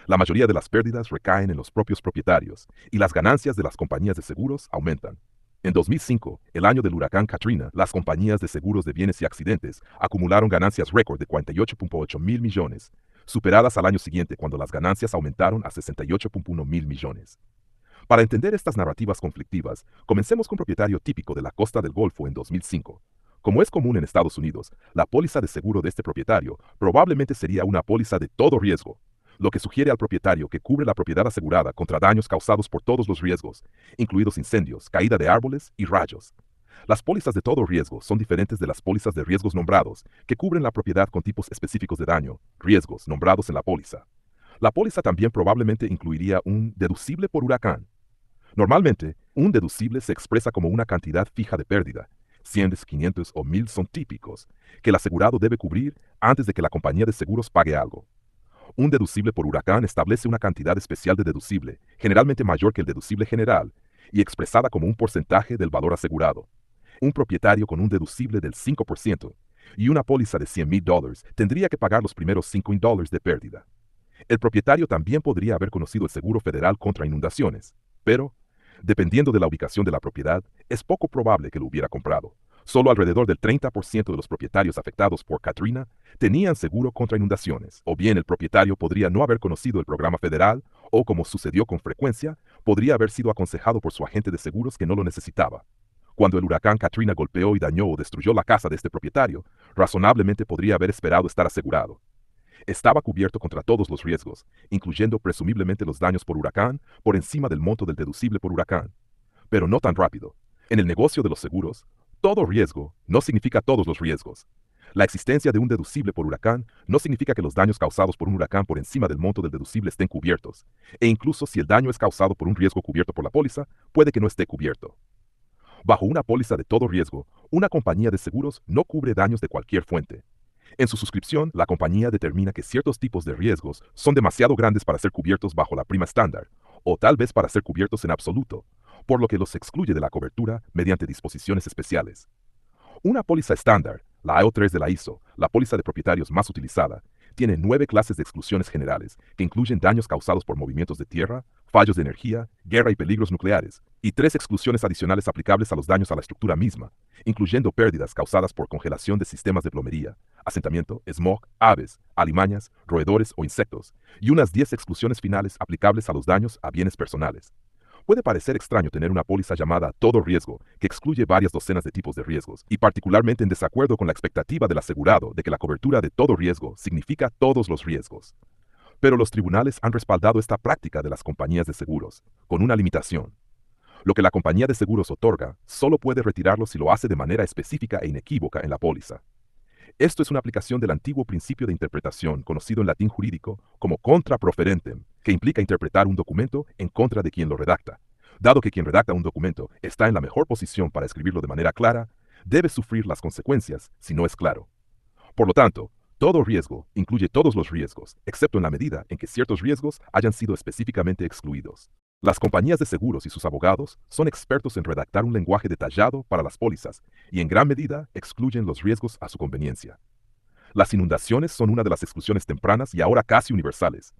La mayoría de las pérdidas recaen en los propios propietarios, y las ganancias de las compañías de seguros aumentan. En 2005, el año del huracán Katrina, las compañías de seguros de bienes y accidentes acumularon ganancias récord de 48.8 mil millones, superadas al año siguiente cuando las ganancias aumentaron a 68.1 mil millones. Para entender estas narrativas conflictivas, comencemos con un propietario típico de la costa del Golfo en 2005. Como es común en Estados Unidos, la póliza de seguro de este propietario probablemente sería una póliza de todo riesgo, lo que sugiere al propietario que cubre la propiedad asegurada contra daños causados por todos los riesgos, incluidos incendios, caída de árboles y rayos. Las pólizas de todo riesgo son diferentes de las pólizas de riesgos nombrados, que cubren la propiedad con tipos específicos de daño, riesgos nombrados en la póliza. La póliza también probablemente incluiría un deducible por huracán. Normalmente, un deducible se expresa como una cantidad fija de pérdida, 100, 500 o 1000 son típicos, que el asegurado debe cubrir antes de que la compañía de seguros pague algo. Un deducible por huracán establece una cantidad especial de deducible, generalmente mayor que el deducible general, y expresada como un porcentaje del valor asegurado. Un propietario con un deducible del 5% y una póliza de $100,000 tendría que pagar los primeros $5,000 de pérdida. El propietario también podría haber conocido el seguro federal contra inundaciones, pero, dependiendo de la ubicación de la propiedad, es poco probable que lo hubiera comprado. Solo alrededor del 30% de los propietarios afectados por Katrina tenían seguro contra inundaciones, o bien el propietario podría no haber conocido el programa federal, o como sucedió con frecuencia, podría haber sido aconsejado por su agente de seguros que no lo necesitaba. Cuando el huracán Katrina golpeó y dañó o destruyó la casa de este propietario, razonablemente podría haber esperado estar asegurado. Estaba cubierto contra todos los riesgos, incluyendo presumiblemente los daños por huracán, por encima del monto del deducible por huracán. Pero no tan rápido. En el negocio de los seguros, todo riesgo no significa todos los riesgos. La existencia de un deducible por huracán no significa que los daños causados por un huracán por encima del monto del deducible estén cubiertos, e incluso si el daño es causado por un riesgo cubierto por la póliza, puede que no esté cubierto. Bajo una póliza de todo riesgo, una compañía de seguros no cubre daños de cualquier fuente. En su suscripción, la compañía determina que ciertos tipos de riesgos son demasiado grandes para ser cubiertos bajo la prima estándar, o tal vez para ser cubiertos en absoluto, por lo que los excluye de la cobertura mediante disposiciones especiales. Una póliza estándar, la AO3 de la ISO, la póliza de propietarios más utilizada, tiene 9 clases de exclusiones generales, que incluyen daños causados por movimientos de tierra, fallos de energía, guerra y peligros nucleares, y 3 exclusiones adicionales aplicables a los daños a la estructura misma, incluyendo pérdidas causadas por congelación de sistemas de plomería, asentamiento, smog, aves, alimañas, roedores o insectos, y unas 10 exclusiones finales aplicables a los daños a bienes personales. Puede parecer extraño tener una póliza llamada todo riesgo, que excluye varias docenas de tipos de riesgos, y particularmente en desacuerdo con la expectativa del asegurado de que la cobertura de todo riesgo significa todos los riesgos. Pero los tribunales han respaldado esta práctica de las compañías de seguros, con una limitación. Lo que la compañía de seguros otorga solo puede retirarlo si lo hace de manera específica e inequívoca en la póliza. Esto es una aplicación del antiguo principio de interpretación conocido en latín jurídico como contra proferentem, que implica interpretar un documento en contra de quien lo redacta. Dado que quien redacta un documento está en la mejor posición para escribirlo de manera clara, debe sufrir las consecuencias si no es claro. Por lo tanto, todo riesgo incluye todos los riesgos, excepto en la medida en que ciertos riesgos hayan sido específicamente excluidos. Las compañías de seguros y sus abogados son expertos en redactar un lenguaje detallado para las pólizas y en gran medida excluyen los riesgos a su conveniencia. Las inundaciones son una de las exclusiones tempranas y ahora casi universales.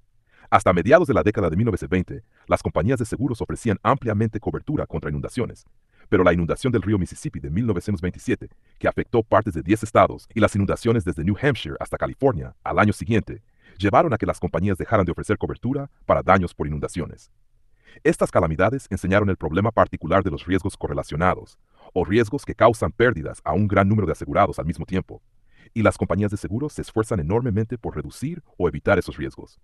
Hasta mediados de la década de 1920, las compañías de seguros ofrecían ampliamente cobertura contra inundaciones, pero la inundación del río Mississippi de 1927, que afectó partes de 10 estados, y las inundaciones desde New Hampshire hasta California al año siguiente, llevaron a que las compañías dejaran de ofrecer cobertura para daños por inundaciones. Estas calamidades enseñaron el problema particular de los riesgos correlacionados, o riesgos que causan pérdidas a un gran número de asegurados al mismo tiempo, y las compañías de seguros se esfuerzan enormemente por reducir o evitar esos riesgos.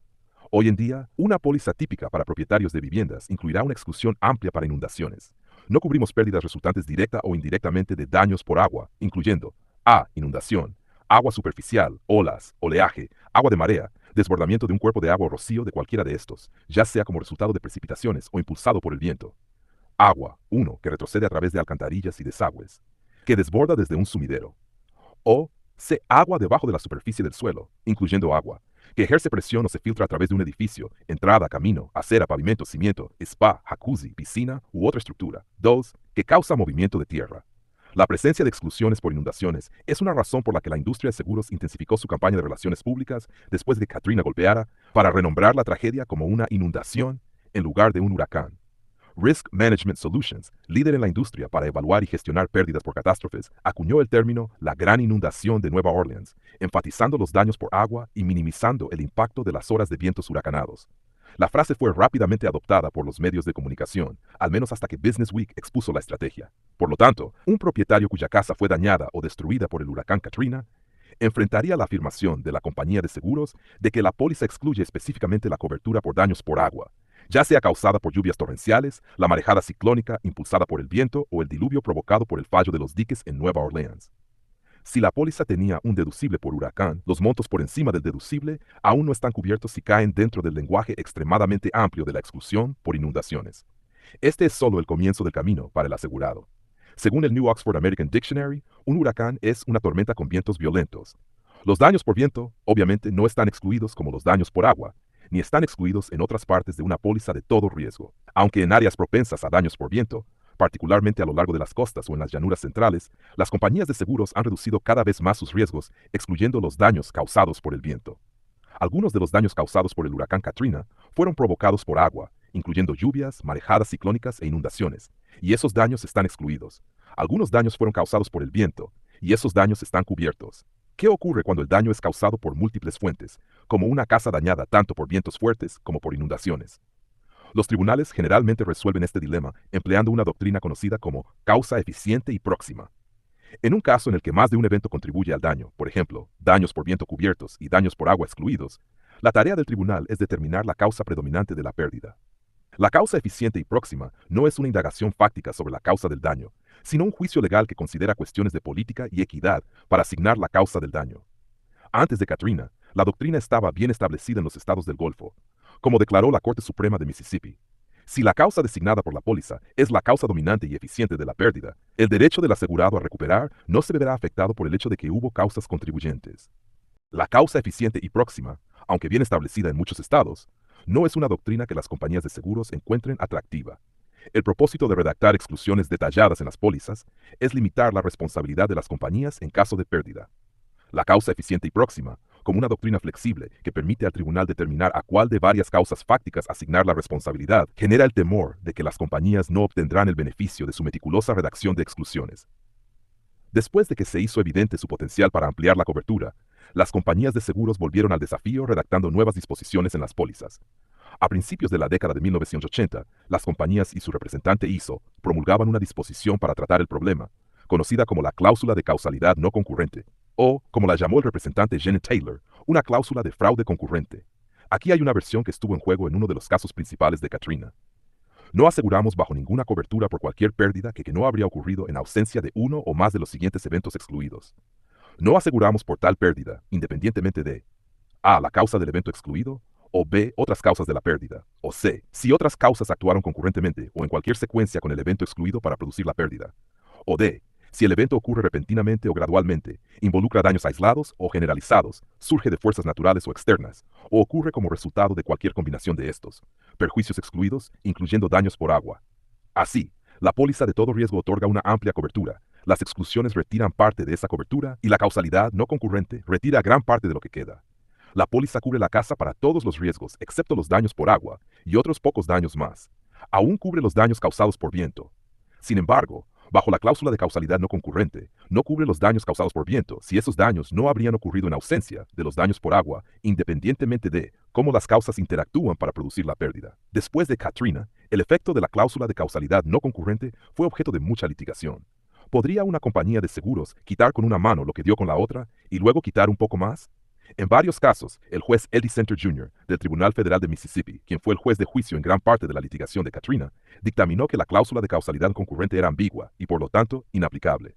Hoy en día, una póliza típica para propietarios de viviendas incluirá una exclusión amplia para inundaciones. No cubrimos pérdidas resultantes directa o indirectamente de daños por agua, incluyendo a. Inundación, agua superficial, olas, oleaje, agua de marea, desbordamiento de un cuerpo de agua o rocío de cualquiera de estos, ya sea como resultado de precipitaciones o impulsado por el viento. Agua, 1, que retrocede a través de alcantarillas y desagües, que desborda desde un sumidero. O C, agua debajo de la superficie del suelo, incluyendo agua, que ejerce presión o se filtra a través de un edificio, entrada, camino, acera, pavimento, cimiento, spa, jacuzzi, piscina u otra estructura. 2. Que causa movimiento de tierra. La presencia de exclusiones por inundaciones es una razón por la que la industria de seguros intensificó su campaña de relaciones públicas después de que Katrina golpeara para renombrar la tragedia como una inundación en lugar de un huracán. Risk Management Solutions, líder en la industria para evaluar y gestionar pérdidas por catástrofes, acuñó el término la gran inundación de Nueva Orleans, enfatizando los daños por agua y minimizando el impacto de las horas de vientos huracanados. La frase fue rápidamente adoptada por los medios de comunicación, al menos hasta que Business Week expuso la estrategia. Por lo tanto, un propietario cuya casa fue dañada o destruida por el huracán Katrina enfrentaría la afirmación de la compañía de seguros de que la póliza excluye específicamente la cobertura por daños por agua, ya sea causada por lluvias torrenciales, la marejada ciclónica impulsada por el viento o el diluvio provocado por el fallo de los diques en Nueva Orleans. Si la póliza tenía un deducible por huracán, los montos por encima del deducible aún no están cubiertos si caen dentro del lenguaje extremadamente amplio de la exclusión por inundaciones. Este es solo el comienzo del camino para el asegurado. Según el New Oxford American Dictionary, un huracán es una tormenta con vientos violentos. Los daños por viento, obviamente, no están excluidos como los daños por agua, ni están excluidos en otras partes de una póliza de todo riesgo. Aunque en áreas propensas a daños por viento, particularmente a lo largo de las costas o en las llanuras centrales, las compañías de seguros han reducido cada vez más sus riesgos, excluyendo los daños causados por el viento. Algunos de los daños causados por el huracán Katrina fueron provocados por agua, incluyendo lluvias, marejadas ciclónicas e inundaciones, y esos daños están excluidos. Algunos daños fueron causados por el viento, y esos daños están cubiertos. ¿Qué ocurre cuando el daño es causado por múltiples fuentes, como una casa dañada tanto por vientos fuertes como por inundaciones? Los tribunales generalmente resuelven este dilema empleando una doctrina conocida como causa eficiente y próxima. En un caso en el que más de un evento contribuye al daño, por ejemplo, daños por viento cubiertos y daños por agua excluidos, la tarea del tribunal es determinar la causa predominante de la pérdida. La causa eficiente y próxima no es una indagación fáctica sobre la causa del daño, sino un juicio legal que considera cuestiones de política y equidad para asignar la causa del daño. Antes de Katrina, la doctrina estaba bien establecida en los estados del Golfo, como declaró la Corte Suprema de Mississippi. Si la causa designada por la póliza es la causa dominante y eficiente de la pérdida, el derecho del asegurado a recuperar no se verá afectado por el hecho de que hubo causas contribuyentes. La causa eficiente y próxima, aunque bien establecida en muchos estados, no es una doctrina que las compañías de seguros encuentren atractiva. El propósito de redactar exclusiones detalladas en las pólizas es limitar la responsabilidad de las compañías en caso de pérdida. La causa eficiente y próxima, como una doctrina flexible que permite al tribunal determinar a cuál de varias causas fácticas asignar la responsabilidad, genera el temor de que las compañías no obtendrán el beneficio de su meticulosa redacción de exclusiones. Después de que se hizo evidente su potencial para ampliar la cobertura, las compañías de seguros volvieron al desafío redactando nuevas disposiciones en las pólizas. A principios de la década de 1980, las compañías y su representante ISO promulgaban una disposición para tratar el problema, conocida como la cláusula de causalidad no concurrente, o, como la llamó el representante Janet Taylor, una cláusula de fraude concurrente. Aquí hay una versión que estuvo en juego en uno de los casos principales de Katrina. No aseguramos bajo ninguna cobertura por cualquier pérdida que no habría ocurrido en ausencia de uno o más de los siguientes eventos excluidos. No aseguramos por tal pérdida, independientemente de A. La causa del evento excluido, o B. Otras causas de la pérdida, o C. Si otras causas actuaron concurrentemente o en cualquier secuencia con el evento excluido para producir la pérdida, o D. Si el evento ocurre repentinamente o gradualmente, involucra daños aislados o generalizados, surge de fuerzas naturales o externas, o ocurre como resultado de cualquier combinación de estos, perjuicios excluidos, incluyendo daños por agua. Así, la póliza de todo riesgo otorga una amplia cobertura, las exclusiones retiran parte de esa cobertura y la causalidad no concurrente retira gran parte de lo que queda. La póliza cubre la casa para todos los riesgos, excepto los daños por agua y otros pocos daños más. Aún cubre los daños causados por viento. Sin embargo, bajo la cláusula de causalidad no concurrente, no cubre los daños causados por viento si esos daños no habrían ocurrido en ausencia de los daños por agua, independientemente de cómo las causas interactúan para producir la pérdida. Después de Katrina, el efecto de la cláusula de causalidad no concurrente fue objeto de mucha litigación. ¿Podría una compañía de seguros quitar con una mano lo que dio con la otra y luego quitar un poco más? En varios casos, el juez Eddie Center Jr. del Tribunal Federal de Mississippi, quien fue el juez de juicio en gran parte de la litigación de Katrina, dictaminó que la cláusula de causalidad concurrente era ambigua y por lo tanto inaplicable.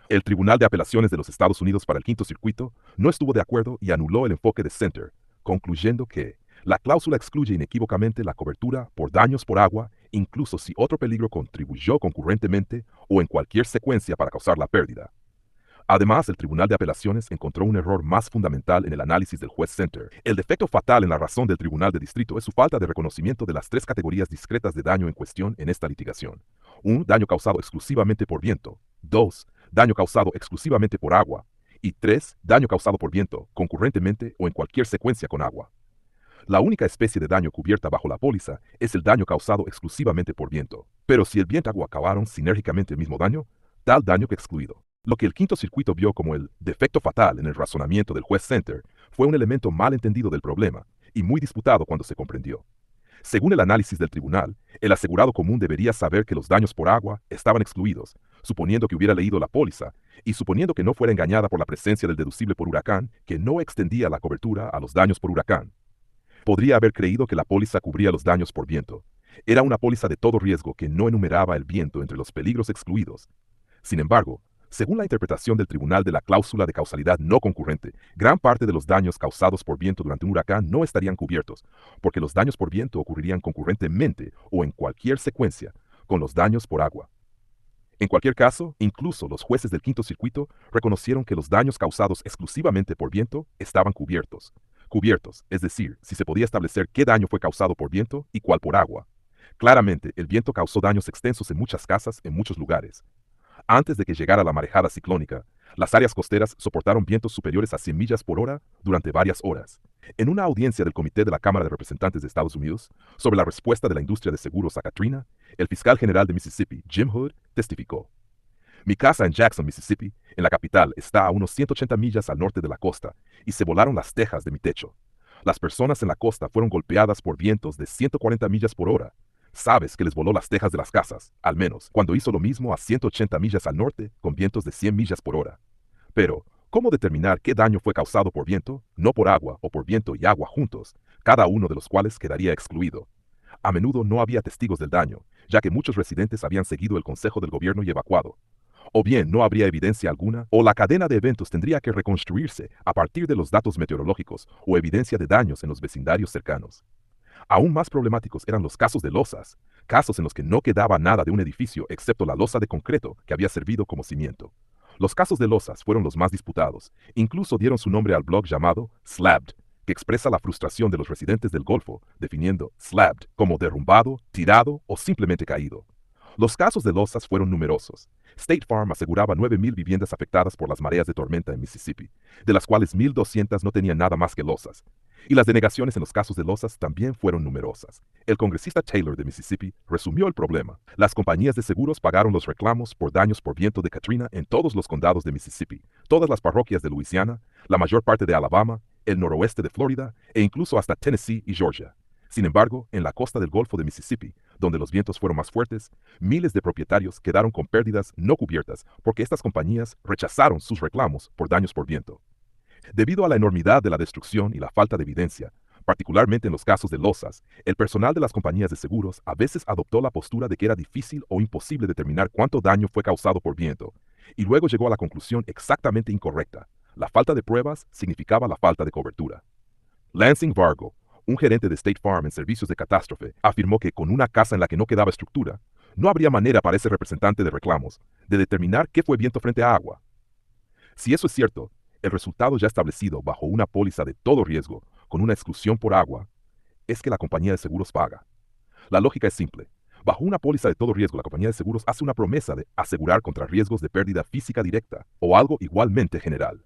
El Tribunal de Apelaciones de los Estados Unidos para el Quinto Circuito no estuvo de acuerdo y anuló el enfoque de Center, concluyendo que la cláusula excluye inequívocamente la cobertura por daños por agua, incluso si otro peligro contribuyó concurrentemente o en cualquier secuencia para causar la pérdida. Además, el Tribunal de Apelaciones encontró un error más fundamental en el análisis del juez Center. El defecto fatal en la razón del Tribunal de Distrito es su falta de reconocimiento de las tres categorías discretas de daño en cuestión en esta litigación. 1. Daño causado exclusivamente por viento. 2. Daño causado exclusivamente por agua. Y 3. Daño causado por viento, concurrentemente o en cualquier secuencia con agua. La única especie de daño cubierta bajo la póliza es el daño causado exclusivamente por viento. Pero si el viento y agua acabaron sinérgicamente el mismo daño, tal daño que excluido. Lo que el quinto circuito vio como el defecto fatal en el razonamiento del juez Center fue un elemento mal entendido del problema y muy disputado cuando se comprendió. Según el análisis del tribunal, el asegurado común debería saber que los daños por agua estaban excluidos, suponiendo que hubiera leído la póliza y suponiendo que no fuera engañada por la presencia del deducible por huracán que no extendía la cobertura a los daños por huracán. Podría haber creído que la póliza cubría los daños por viento. Era una póliza de todo riesgo que no enumeraba el viento entre los peligros excluidos. Sin embargo, según la interpretación del tribunal de la cláusula de causalidad no concurrente, gran parte de los daños causados por viento durante un huracán no estarían cubiertos, porque los daños por viento ocurrirían concurrentemente o en cualquier secuencia con los daños por agua. En cualquier caso, incluso los jueces del quinto circuito reconocieron que los daños causados exclusivamente por viento estaban cubiertos. Cubiertos, es decir, si se podía establecer qué daño fue causado por viento y cuál por agua. Claramente, el viento causó daños extensos en muchas casas en muchos lugares. Antes de que llegara la marejada ciclónica, las áreas costeras soportaron vientos superiores a 100 millas por hora durante varias horas. En una audiencia del Comité de la Cámara de Representantes de Estados Unidos sobre la respuesta de la industria de seguros a Katrina, el fiscal general de Mississippi, Jim Hood, testificó: mi casa en Jackson, Mississippi, en la capital, está a unos 180 millas al norte de la costa, y se volaron las tejas de mi techo. Las personas en la costa fueron golpeadas por vientos de 140 millas por hora. Sabes que les voló las tejas de las casas, al menos, cuando hizo lo mismo a 180 millas al norte, con vientos de 100 millas por hora. Pero, ¿cómo determinar qué daño fue causado por viento, no por agua o por viento y agua juntos, cada uno de los cuales quedaría excluido? A menudo no había testigos del daño, ya que muchos residentes habían seguido el consejo del gobierno y evacuado. O bien no habría evidencia alguna, o la cadena de eventos tendría que reconstruirse a partir de los datos meteorológicos o evidencia de daños en los vecindarios cercanos. Aún más problemáticos eran los casos de losas, casos en los que no quedaba nada de un edificio excepto la losa de concreto que había servido como cimiento. Los casos de losas fueron los más disputados, incluso dieron su nombre al blog llamado Slabbed, que expresa la frustración de los residentes del Golfo, definiendo slabbed como derrumbado, tirado o simplemente caído. Los casos de losas fueron numerosos. State Farm aseguraba 9,000 viviendas afectadas por las mareas de tormenta en Mississippi, de las cuales 1,200 no tenían nada más que losas. Y las denegaciones en los casos de losas también fueron numerosas. El congresista Taylor de Mississippi resumió el problema. Las compañías de seguros pagaron los reclamos por daños por viento de Katrina en todos los condados de Mississippi, todas las parroquias de Luisiana, la mayor parte de Alabama, el noroeste de Florida e incluso hasta Tennessee y Georgia. Sin embargo, en la costa del Golfo de Mississippi, donde los vientos fueron más fuertes, miles de propietarios quedaron con pérdidas no cubiertas porque estas compañías rechazaron sus reclamos por daños por viento. Debido a la enormidad de la destrucción y la falta de evidencia, particularmente en los casos de losas, el personal de las compañías de seguros a veces adoptó la postura de que era difícil o imposible determinar cuánto daño fue causado por viento, y luego llegó a la conclusión exactamente incorrecta. La falta de pruebas significaba la falta de cobertura. Lansing Vargo, un gerente de State Farm en servicios de catástrofe, afirmó que con una casa en la que no quedaba estructura, no habría manera para ese representante de reclamos de determinar qué fue viento frente a agua. Si eso es cierto, el resultado ya establecido bajo una póliza de todo riesgo, con una exclusión por agua, es que la compañía de seguros paga. La lógica es simple. Bajo una póliza de todo riesgo, la compañía de seguros hace una promesa de asegurar contra riesgos de pérdida física directa o algo igualmente general.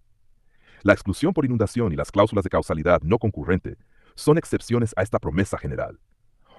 La exclusión por inundación y las cláusulas de causalidad no concurrente son excepciones a esta promesa general.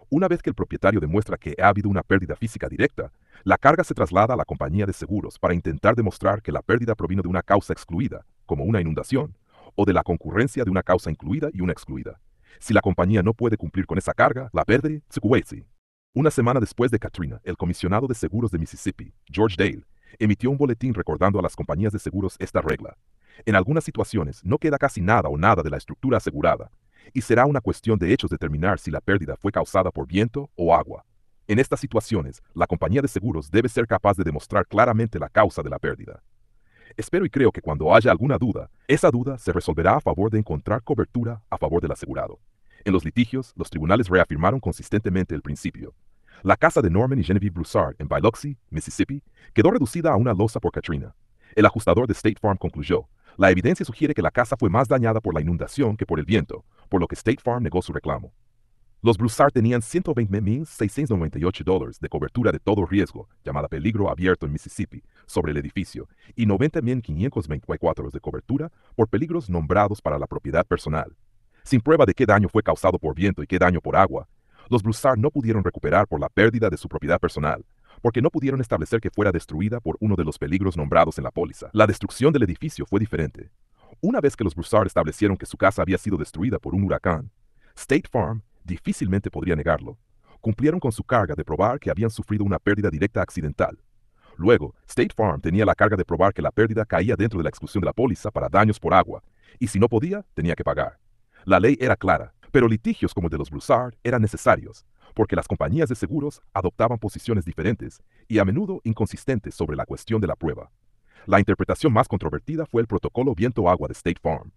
Una vez que el propietario demuestra que ha habido una pérdida física directa, la carga se traslada a la compañía de seguros para intentar demostrar que la pérdida provino de una causa excluida, como una inundación, o de la concurrencia de una causa incluida y una excluida. Si la compañía no puede cumplir con esa carga, la pérdida se cuece. Una semana después de Katrina, el comisionado de seguros de Mississippi, George Dale, emitió un boletín recordando a las compañías de seguros esta regla. En algunas situaciones no queda casi nada o nada de la estructura asegurada, y será una cuestión de hechos determinar si la pérdida fue causada por viento o agua. En estas situaciones, la compañía de seguros debe ser capaz de demostrar claramente la causa de la pérdida. Espero y creo que cuando haya alguna duda, esa duda se resolverá a favor de encontrar cobertura a favor del asegurado. En los litigios, los tribunales reafirmaron consistentemente el principio. La casa de Norman y Genevieve Broussard en Biloxi, Mississippi, quedó reducida a una losa por Katrina. El ajustador de State Farm concluyó: la evidencia sugiere que la casa fue más dañada por la inundación que por el viento, por lo que State Farm negó su reclamo. Los Broussard tenían $120,698 de cobertura de todo riesgo, llamada peligro abierto en Mississippi, sobre el edificio, y $90,524 de cobertura por peligros nombrados para la propiedad personal. Sin prueba de qué daño fue causado por viento y qué daño por agua, los Broussard no pudieron recuperar por la pérdida de su propiedad personal, porque no pudieron establecer que fuera destruida por uno de los peligros nombrados en la póliza. La destrucción del edificio fue diferente. Una vez que los Broussard establecieron que su casa había sido destruida por un huracán, State Farm difícilmente podría negarlo. Cumplieron con su carga de probar que habían sufrido una pérdida directa accidental. Luego, State Farm tenía la carga de probar que la pérdida caía dentro de la exclusión de la póliza para daños por agua, y si no podía, tenía que pagar. La ley era clara, pero litigios como el de los Broussard eran necesarios, porque las compañías de seguros adoptaban posiciones diferentes y a menudo inconsistentes sobre la cuestión de la prueba. La interpretación más controvertida fue el protocolo viento-agua de State Farm.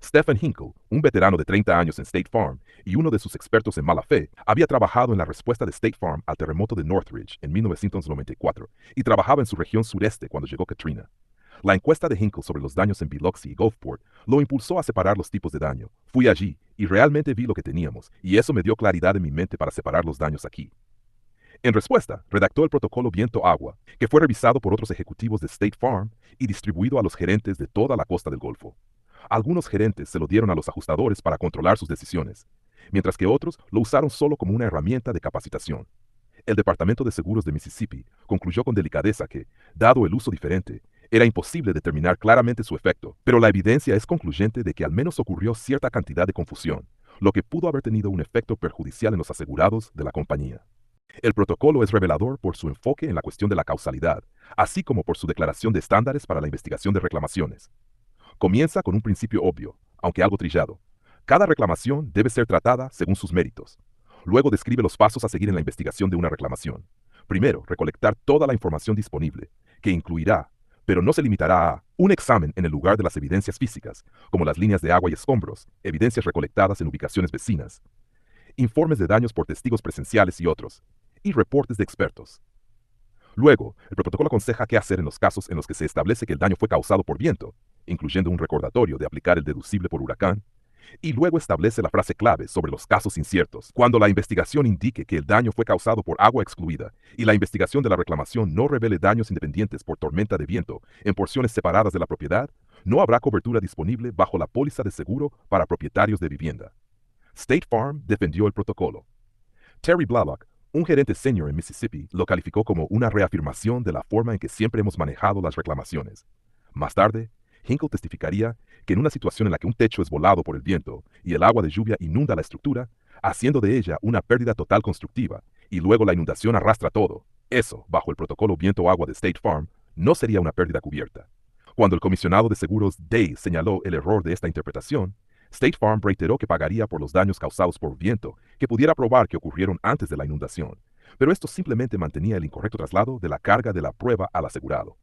Stephen Hinkle, un veterano de 30 años en State Farm y uno de sus expertos en mala fe, había trabajado en la respuesta de State Farm al terremoto de Northridge en 1994 y trabajaba en su región sureste cuando llegó Katrina. La encuesta de Hinkle sobre los daños en Biloxi y Gulfport lo impulsó a separar los tipos de daño. Fui allí y realmente vi lo que teníamos, y eso me dio claridad en mi mente para separar los daños aquí. En respuesta, redactó el protocolo viento-agua, que fue revisado por otros ejecutivos de State Farm y distribuido a los gerentes de toda la costa del Golfo. Algunos gerentes se lo dieron a los ajustadores para controlar sus decisiones, mientras que otros lo usaron solo como una herramienta de capacitación. El Departamento de Seguros de Mississippi concluyó con delicadeza que, dado el uso diferente, era imposible determinar claramente su efecto, pero la evidencia es concluyente de que al menos ocurrió cierta cantidad de confusión, lo que pudo haber tenido un efecto perjudicial en los asegurados de la compañía. El protocolo es revelador por su enfoque en la cuestión de la causalidad, así como por su declaración de estándares para la investigación de reclamaciones. Comienza con un principio obvio, aunque algo trillado. Cada reclamación debe ser tratada según sus méritos. Luego describe los pasos a seguir en la investigación de una reclamación. Primero, recolectar toda la información disponible, que incluirá, pero no se limitará a, un examen en el lugar de las evidencias físicas, como las líneas de agua y escombros, evidencias recolectadas en ubicaciones vecinas, informes de daños por testigos presenciales y otros, y reportes de expertos. Luego, el protocolo aconseja qué hacer en los casos en los que se establece que el daño fue causado por viento, incluyendo un recordatorio de aplicar el deducible por huracán, y luego establece la frase clave sobre los casos inciertos, cuando la investigación indique que el daño fue causado por agua excluida y la investigación de la reclamación no revele daños independientes por tormenta de viento en porciones separadas de la propiedad, no habrá cobertura disponible bajo la póliza de seguro para propietarios de vivienda. State Farm defendió el protocolo. Terry Blalock, un gerente senior en Mississippi, lo calificó como una reafirmación de la forma en que siempre hemos manejado las reclamaciones. Más tarde, Hinkle testificaría que en una situación en la que un techo es volado por el viento y el agua de lluvia inunda la estructura, haciendo de ella una pérdida total constructiva, y luego la inundación arrastra todo, eso, bajo el protocolo viento-agua de State Farm, no sería una pérdida cubierta. Cuando el comisionado de seguros Day señaló el error de esta interpretación, State Farm reiteró que pagaría por los daños causados por viento que pudiera probar que ocurrieron antes de la inundación, pero esto simplemente mantenía el incorrecto traslado de la carga de la prueba al asegurado.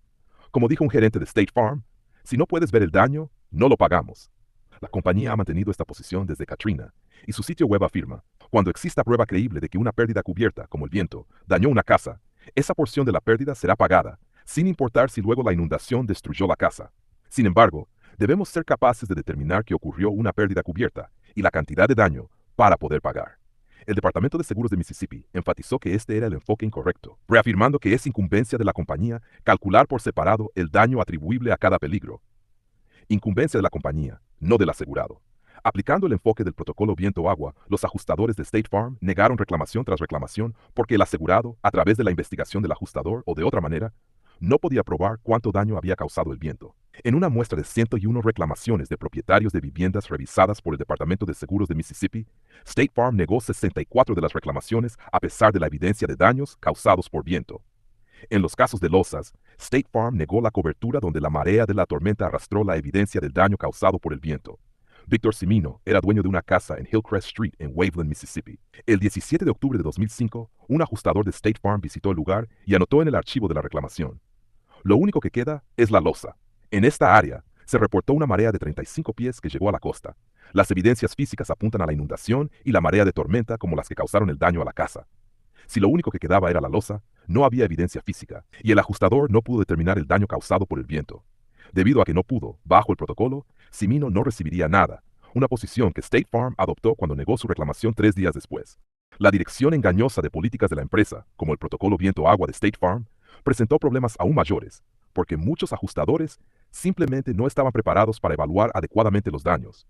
Como dijo un gerente de State Farm, si no puedes ver el daño, no lo pagamos. La compañía ha mantenido esta posición desde Katrina, y su sitio web afirma, cuando exista prueba creíble de que una pérdida cubierta, como el viento, dañó una casa, esa porción de la pérdida será pagada, sin importar si luego la inundación destruyó la casa. Sin embargo, debemos ser capaces de determinar que ocurrió una pérdida cubierta y la cantidad de daño para poder pagar. El Departamento de Seguros de Mississippi enfatizó que este era el enfoque incorrecto, reafirmando que es incumbencia de la compañía calcular por separado el daño atribuible a cada peligro. Incumbencia de la compañía, no del asegurado. Aplicando el enfoque del protocolo viento-agua, los ajustadores de State Farm negaron reclamación tras reclamación porque el asegurado, a través de la investigación del ajustador o de otra manera, no podía probar cuánto daño había causado el viento. En una muestra de 101 reclamaciones de propietarios de viviendas revisadas por el Departamento de Seguros de Mississippi, State Farm negó 64 de las reclamaciones a pesar de la evidencia de daños causados por viento. En los casos de losas, State Farm negó la cobertura donde la marea de la tormenta arrastró la evidencia del daño causado por el viento. Víctor Cimino era dueño de una casa en Hillcrest Street en Waveland, Mississippi. El 17 de octubre de 2005, un ajustador de State Farm visitó el lugar y anotó en el archivo de la reclamación: lo único que queda es la losa. En esta área, se reportó una marea de 35 pies que llegó a la costa. Las evidencias físicas apuntan a la inundación y la marea de tormenta como las que causaron el daño a la casa. Si lo único que quedaba era la losa, no había evidencia física, y el ajustador no pudo determinar el daño causado por el viento. Debido a que no pudo, bajo el protocolo, Cimino no recibiría nada, una posición que State Farm adoptó cuando negó su reclamación 3 días después. La dirección engañosa de políticas de la empresa, como el protocolo viento-agua de State Farm, presentó problemas aún mayores, porque muchos ajustadores simplemente no estaban preparados para evaluar adecuadamente los daños.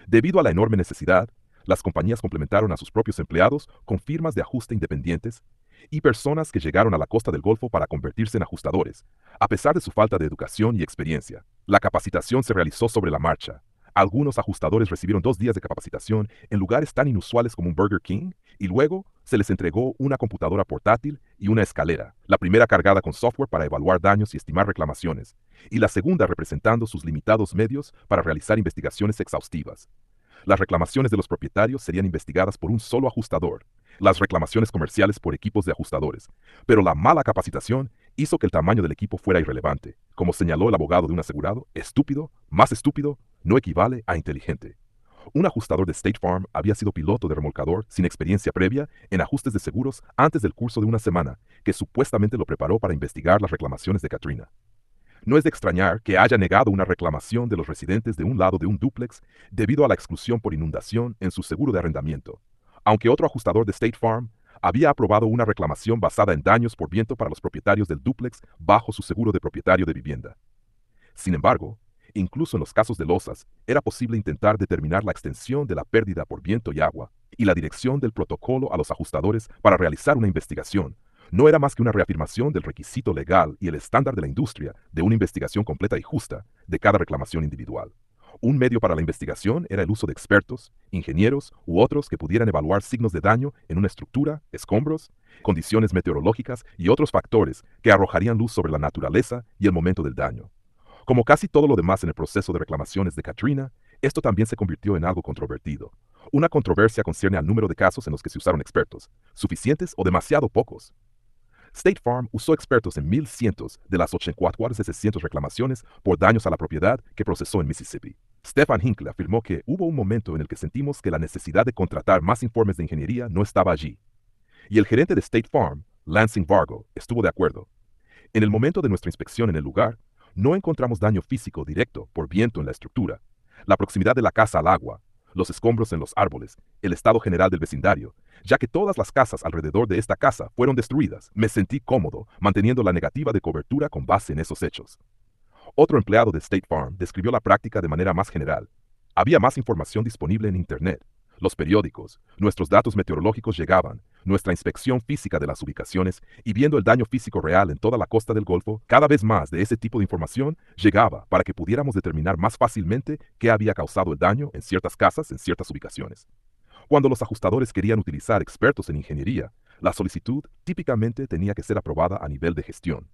Debido a la enorme necesidad, las compañías complementaron a sus propios empleados con firmas de ajuste independientes y personas que llegaron a la costa del Golfo para convertirse en ajustadores, a pesar de su falta de educación y experiencia. La capacitación se realizó sobre la marcha. Algunos ajustadores recibieron 2 días de capacitación en lugares tan inusuales como un Burger King, y luego se les entregó una computadora portátil y una escalera, la primera cargada con software para evaluar daños y estimar reclamaciones, y la segunda representando sus limitados medios para realizar investigaciones exhaustivas. Las reclamaciones de los propietarios serían investigadas por un solo ajustador, las reclamaciones comerciales por equipos de ajustadores, pero la mala capacitación hizo que el tamaño del equipo fuera irrelevante. Como señaló el abogado de un asegurado, más estúpido, no equivale a inteligente. Un ajustador de State Farm había sido piloto de remolcador sin experiencia previa en ajustes de seguros antes del curso de una semana, que supuestamente lo preparó para investigar las reclamaciones de Katrina. No es de extrañar que haya negado una reclamación de los residentes de un lado de un dúplex debido a la exclusión por inundación en su seguro de arrendamiento, aunque otro ajustador de State Farm había aprobado una reclamación basada en daños por viento para los propietarios del dúplex bajo su seguro de propietario de vivienda. Sin embargo, incluso en los casos de losas, era posible intentar determinar la extensión de la pérdida por viento y agua, y la dirección del protocolo a los ajustadores para realizar una investigación no era más que una reafirmación del requisito legal y el estándar de la industria de una investigación completa y justa de cada reclamación individual. Un medio para la investigación era el uso de expertos, ingenieros u otros que pudieran evaluar signos de daño en una estructura, escombros, condiciones meteorológicas y otros factores que arrojarían luz sobre la naturaleza y el momento del daño. Como casi todo lo demás en el proceso de reclamaciones de Katrina, esto también se convirtió en algo controvertido. Una controversia concierne al número de casos en los que se usaron expertos, suficientes o demasiado pocos. State Farm usó expertos en 1,100 de las 84,600 reclamaciones por daños a la propiedad que procesó en Mississippi. Stephen Hinckley afirmó que hubo un momento en el que sentimos que la necesidad de contratar más informes de ingeniería no estaba allí. Y el gerente de State Farm, Lansing Vargo, estuvo de acuerdo. En el momento de nuestra inspección en el lugar, no encontramos daño físico directo por viento en la estructura, la proximidad de la casa al agua, los escombros en los árboles, el estado general del vecindario, ya que todas las casas alrededor de esta casa fueron destruidas. Me sentí cómodo manteniendo la negativa de cobertura con base en esos hechos. Otro empleado de State Farm describió la práctica de manera más general. Había más información disponible en Internet. Los periódicos, nuestros datos meteorológicos llegaban, nuestra inspección física de las ubicaciones y viendo el daño físico real en toda la costa del Golfo, cada vez más de ese tipo de información llegaba para que pudiéramos determinar más fácilmente qué había causado el daño en ciertas casas en ciertas ubicaciones. Cuando los ajustadores querían utilizar expertos en ingeniería, la solicitud típicamente tenía que ser aprobada a nivel de gestión.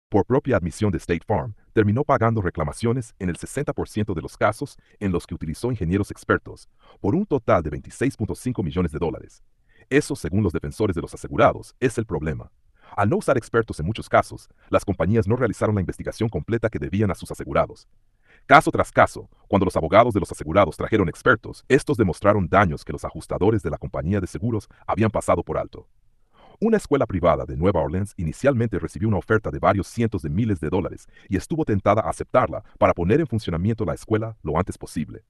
Por propia admisión de State Farm, terminó pagando reclamaciones en el 60% de los casos en los que utilizó ingenieros expertos, por un total de $26.5 millones. Eso, según los defensores de los asegurados, es el problema. Al no usar expertos en muchos casos, las compañías no realizaron la investigación completa que debían a sus asegurados. Caso tras caso, cuando los abogados de los asegurados trajeron expertos, estos demostraron daños que los ajustadores de la compañía de seguros habían pasado por alto. Una escuela privada de Nueva Orleans inicialmente recibió una oferta de varios cientos de miles de dólares y estuvo tentada a aceptarla para poner en funcionamiento la escuela lo antes posible.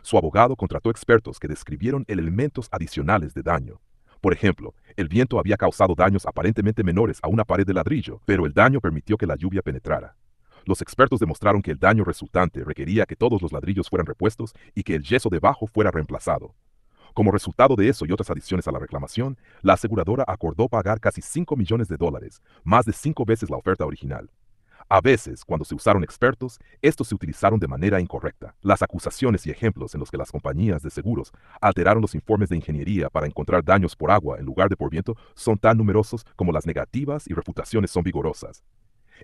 Su abogado contrató expertos que describieron elementos adicionales de daño. Por ejemplo, el viento había causado daños aparentemente menores a una pared de ladrillo, pero el daño permitió que la lluvia penetrara. Los expertos demostraron que el daño resultante requería que todos los ladrillos fueran repuestos y que el yeso debajo fuera reemplazado. Como resultado de eso y otras adiciones a la reclamación, la aseguradora acordó pagar casi $5 millones, más de 5 veces la oferta original. A veces, cuando se usaron expertos, estos se utilizaron de manera incorrecta. Las acusaciones y ejemplos en los que las compañías de seguros alteraron los informes de ingeniería para encontrar daños por agua en lugar de por viento son tan numerosos como las negativas y refutaciones son vigorosas.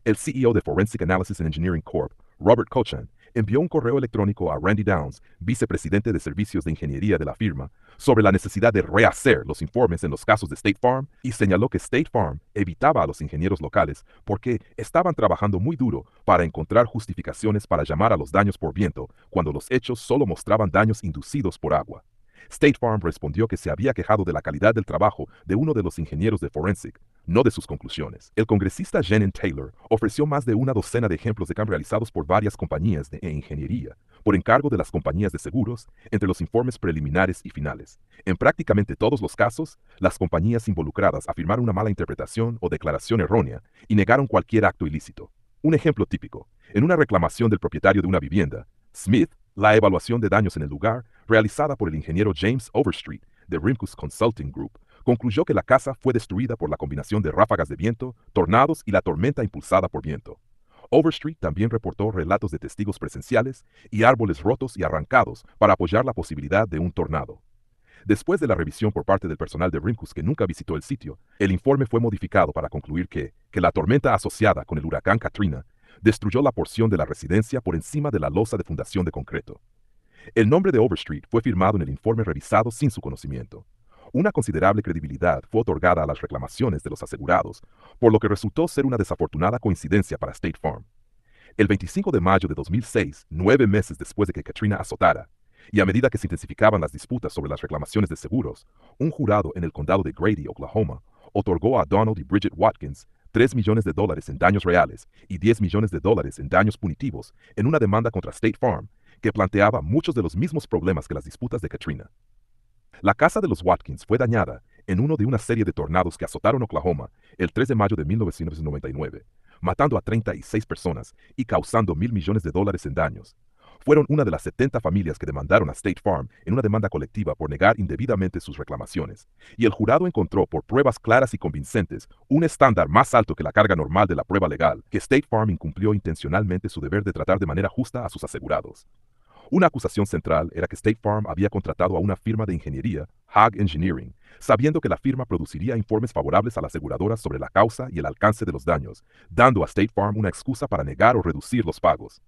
El CEO de Forensic Analysis and Engineering Corp., Robert Cochan, envió un correo electrónico a Randy Downs, vicepresidente de servicios de ingeniería de la firma, sobre la necesidad de rehacer los informes en los casos de State Farm y señaló que State Farm evitaba a los ingenieros locales porque estaban trabajando muy duro para encontrar justificaciones para llamar a los daños por viento cuando los hechos solo mostraban daños inducidos por agua. State Farm respondió que se había quejado de la calidad del trabajo de uno de los ingenieros de Forensic, no de sus conclusiones. El congresista Jeanine Taylor ofreció más de una docena de ejemplos de cambios realizados por varias compañías de ingeniería, por encargo de las compañías de seguros, entre los informes preliminares y finales. En prácticamente todos los casos, las compañías involucradas afirmaron una mala interpretación o declaración errónea y negaron cualquier acto ilícito. Un ejemplo típico: en una reclamación del propietario de una vivienda, Smith, la evaluación de daños en el lugar, realizada por el ingeniero James Overstreet de Rimkus Consulting Group, concluyó que la casa fue destruida por la combinación de ráfagas de viento, tornados y la tormenta impulsada por viento. Overstreet también reportó relatos de testigos presenciales y árboles rotos y arrancados para apoyar la posibilidad de un tornado. Después de la revisión por parte del personal de Rimkus que nunca visitó el sitio, el informe fue modificado para concluir que la tormenta asociada con el huracán Katrina destruyó la porción de la residencia por encima de la losa de fundación de concreto. El nombre de Overstreet fue firmado en el informe revisado sin su conocimiento. Una considerable credibilidad fue otorgada a las reclamaciones de los asegurados, por lo que resultó ser una desafortunada coincidencia para State Farm. El 25 de mayo de 2006, 9 meses después de que Katrina azotara, y a medida que se intensificaban las disputas sobre las reclamaciones de seguros, un jurado en el condado de Grady, Oklahoma, otorgó a Donald y Bridget Watkins $3 millones en daños reales y $10 millones en daños punitivos en una demanda contra State Farm que planteaba muchos de los mismos problemas que las disputas de Katrina. La casa de los Watkins fue dañada en uno de una serie de tornados que azotaron Oklahoma el 3 de mayo de 1999, matando a 36 personas y causando $1.000 millones en daños. Fueron una de las 70 familias que demandaron a State Farm en una demanda colectiva por negar indebidamente sus reclamaciones, y el jurado encontró por pruebas claras y convincentes un estándar más alto que la carga normal de la prueba legal, que State Farm incumplió intencionalmente su deber de tratar de manera justa a sus asegurados. Una acusación central era que State Farm había contratado a una firma de ingeniería, Haag Engineering, sabiendo que la firma produciría informes favorables a la aseguradora sobre la causa y el alcance de los daños, dando a State Farm una excusa para negar o reducir los pagos.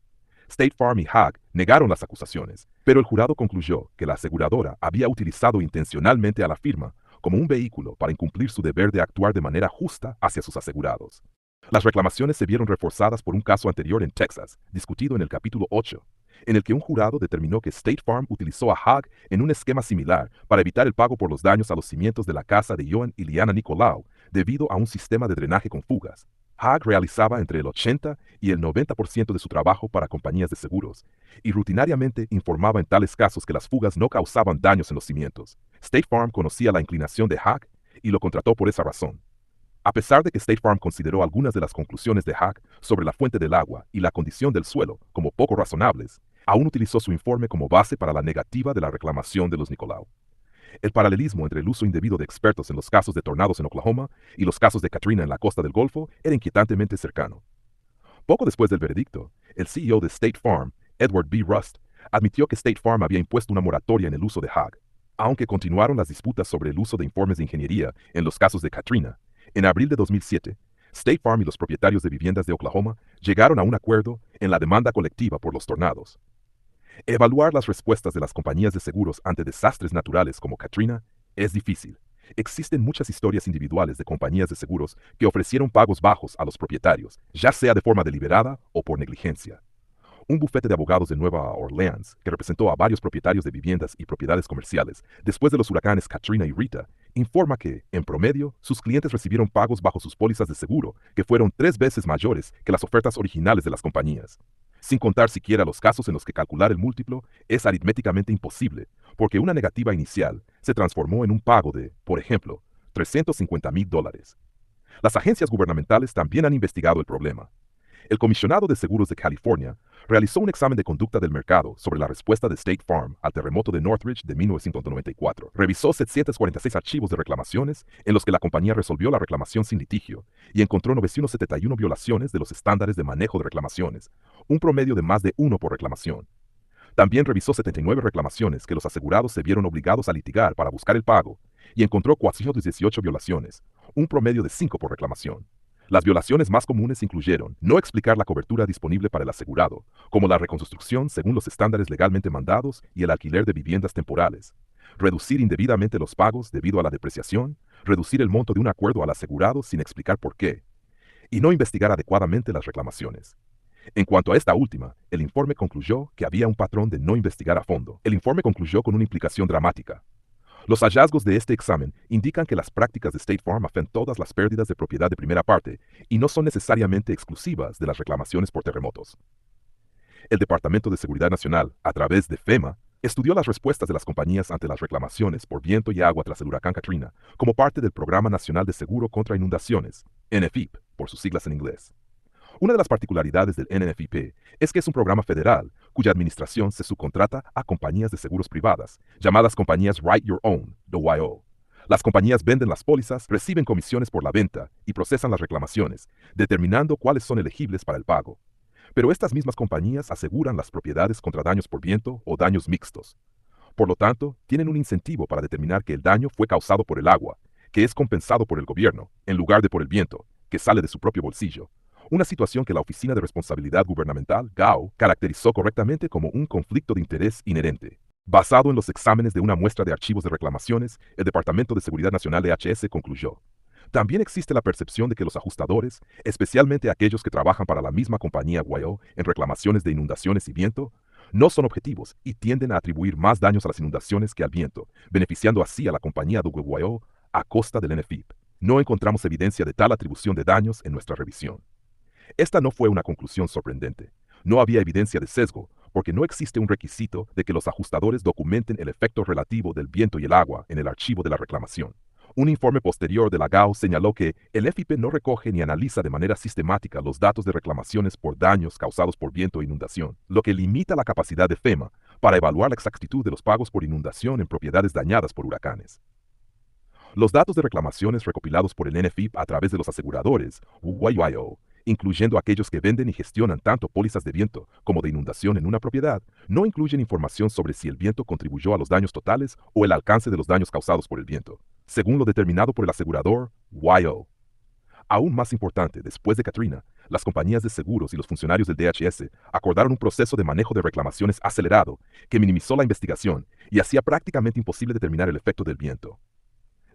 State Farm y Haag negaron las acusaciones, pero el jurado concluyó que la aseguradora había utilizado intencionalmente a la firma como un vehículo para incumplir su deber de actuar de manera justa hacia sus asegurados. Las reclamaciones se vieron reforzadas por un caso anterior en Texas, discutido en el capítulo 8, en el que un jurado determinó que State Farm utilizó a Haag en un esquema similar para evitar el pago por los daños a los cimientos de la casa de Joan y Liana Nicolau debido a un sistema de drenaje con fugas. Haag realizaba entre el 80 y el 90% de su trabajo para compañías de seguros, y rutinariamente informaba en tales casos que las fugas no causaban daños en los cimientos. State Farm conocía la inclinación de Haag y lo contrató por esa razón. A pesar de que State Farm consideró algunas de las conclusiones de Haag sobre la fuente del agua y la condición del suelo como poco razonables, aún utilizó su informe como base para la negativa de la reclamación de los Nicolau. El paralelismo entre el uso indebido de expertos en los casos de tornados en Oklahoma y los casos de Katrina en la costa del Golfo era inquietantemente cercano. Poco después del veredicto, el CEO de State Farm, Edward B. Rust, admitió que State Farm había impuesto una moratoria en el uso de Haag. Aunque continuaron las disputas sobre el uso de informes de ingeniería en los casos de Katrina, en abril de 2007, State Farm y los propietarios de viviendas de Oklahoma llegaron a un acuerdo en la demanda colectiva por los tornados. Evaluar las respuestas de las compañías de seguros ante desastres naturales como Katrina es difícil. Existen muchas historias individuales de compañías de seguros que ofrecieron pagos bajos a los propietarios, ya sea de forma deliberada o por negligencia. Un bufete de abogados de Nueva Orleans, que representó a varios propietarios de viviendas y propiedades comerciales después de los huracanes Katrina y Rita, informa que, en promedio, sus clientes recibieron pagos bajo sus pólizas de seguro que fueron 3 veces mayores que las ofertas originales de las compañías. Sin contar siquiera los casos en los que calcular el múltiplo es aritméticamente imposible, porque una negativa inicial se transformó en un pago de, por ejemplo, $350,000. Las agencias gubernamentales también han investigado el problema. El comisionado de seguros de California realizó un examen de conducta del mercado sobre la respuesta de State Farm al terremoto de Northridge de 1994. Revisó 746 archivos de reclamaciones en los que la compañía resolvió la reclamación sin litigio y encontró 971 violaciones de los estándares de manejo de reclamaciones, un promedio de más de 1 por reclamación. También revisó 79 reclamaciones que los asegurados se vieron obligados a litigar para buscar el pago y encontró 418 violaciones, un promedio de 5 por reclamación. Las violaciones más comunes incluyeron no explicar la cobertura disponible para el asegurado, como la reconstrucción según los estándares legalmente mandados y el alquiler de viviendas temporales, reducir indebidamente los pagos debido a la depreciación, reducir el monto de un acuerdo al asegurado sin explicar por qué, y no investigar adecuadamente las reclamaciones. En cuanto a esta última, el informe concluyó que había un patrón de no investigar a fondo. El informe concluyó con una implicación dramática. Los hallazgos de este examen indican que las prácticas de State Farm afectan todas las pérdidas de propiedad de primera parte y no son necesariamente exclusivas de las reclamaciones por terremotos. El Departamento de Seguridad Nacional, a través de FEMA, estudió las respuestas de las compañías ante las reclamaciones por viento y agua tras el huracán Katrina como parte del Programa Nacional de Seguro contra Inundaciones, NFIP, por sus siglas en inglés. Una de las particularidades del NFIP es que es un programa federal cuya administración se subcontrata a compañías de seguros privadas, llamadas compañías Write Your Own, WYO. Las compañías venden las pólizas, reciben comisiones por la venta y procesan las reclamaciones, determinando cuáles son elegibles para el pago. Pero estas mismas compañías aseguran las propiedades contra daños por viento o daños mixtos. Por lo tanto, tienen un incentivo para determinar que el daño fue causado por el agua, que es compensado por el gobierno, en lugar de por el viento, que sale de su propio bolsillo. Una situación que la Oficina de Responsabilidad Gubernamental, GAO, caracterizó correctamente como un conflicto de interés inherente. Basado en los exámenes de una muestra de archivos de reclamaciones, el Departamento de Seguridad Nacional DHS concluyó: también existe la percepción de que los ajustadores, especialmente aquellos que trabajan para la misma compañía WYO en reclamaciones de inundaciones y viento, no son objetivos y tienden a atribuir más daños a las inundaciones que al viento, beneficiando así a la compañía WYO a costa del NFIP. No encontramos evidencia de tal atribución de daños en nuestra revisión. Esta no fue una conclusión sorprendente. No había evidencia de sesgo, porque no existe un requisito de que los ajustadores documenten el efecto relativo del viento y el agua en el archivo de la reclamación. Un informe posterior de la GAO señaló que el FIP no recoge ni analiza de manera sistemática los datos de reclamaciones por daños causados por viento e inundación, lo que limita la capacidad de FEMA para evaluar la exactitud de los pagos por inundación en propiedades dañadas por huracanes. Los datos de reclamaciones recopilados por el NFIP a través de los aseguradores, WYO, incluyendo aquellos que venden y gestionan tanto pólizas de viento como de inundación en una propiedad, no incluyen información sobre si el viento contribuyó a los daños totales o el alcance de los daños causados por el viento, según lo determinado por el asegurador WYO. Aún más importante, después de Katrina, las compañías de seguros y los funcionarios del DHS acordaron un proceso de manejo de reclamaciones acelerado que minimizó la investigación y hacía prácticamente imposible determinar el efecto del viento.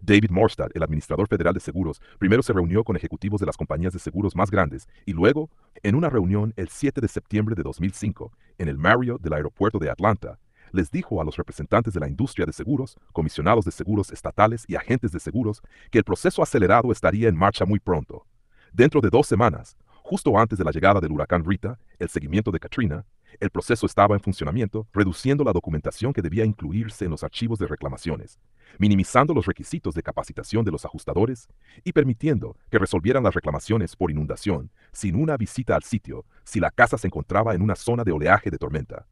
David Morstad, el administrador federal de seguros, primero se reunió con ejecutivos de las compañías de seguros más grandes y luego, en una reunión el 7 de septiembre de 2005, en el Marriott del aeropuerto de Atlanta, les dijo a los representantes de la industria de seguros, comisionados de seguros estatales y agentes de seguros que el proceso acelerado estaría en marcha muy pronto. Dentro de 2 semanas, justo antes de la llegada del huracán Rita, el seguimiento de Katrina, el proceso estaba en funcionamiento, reduciendo la documentación que debía incluirse en los archivos de reclamaciones, minimizando los requisitos de capacitación de los ajustadores y permitiendo que resolvieran las reclamaciones por inundación sin una visita al sitio si la casa se encontraba en una zona de oleaje de tormenta.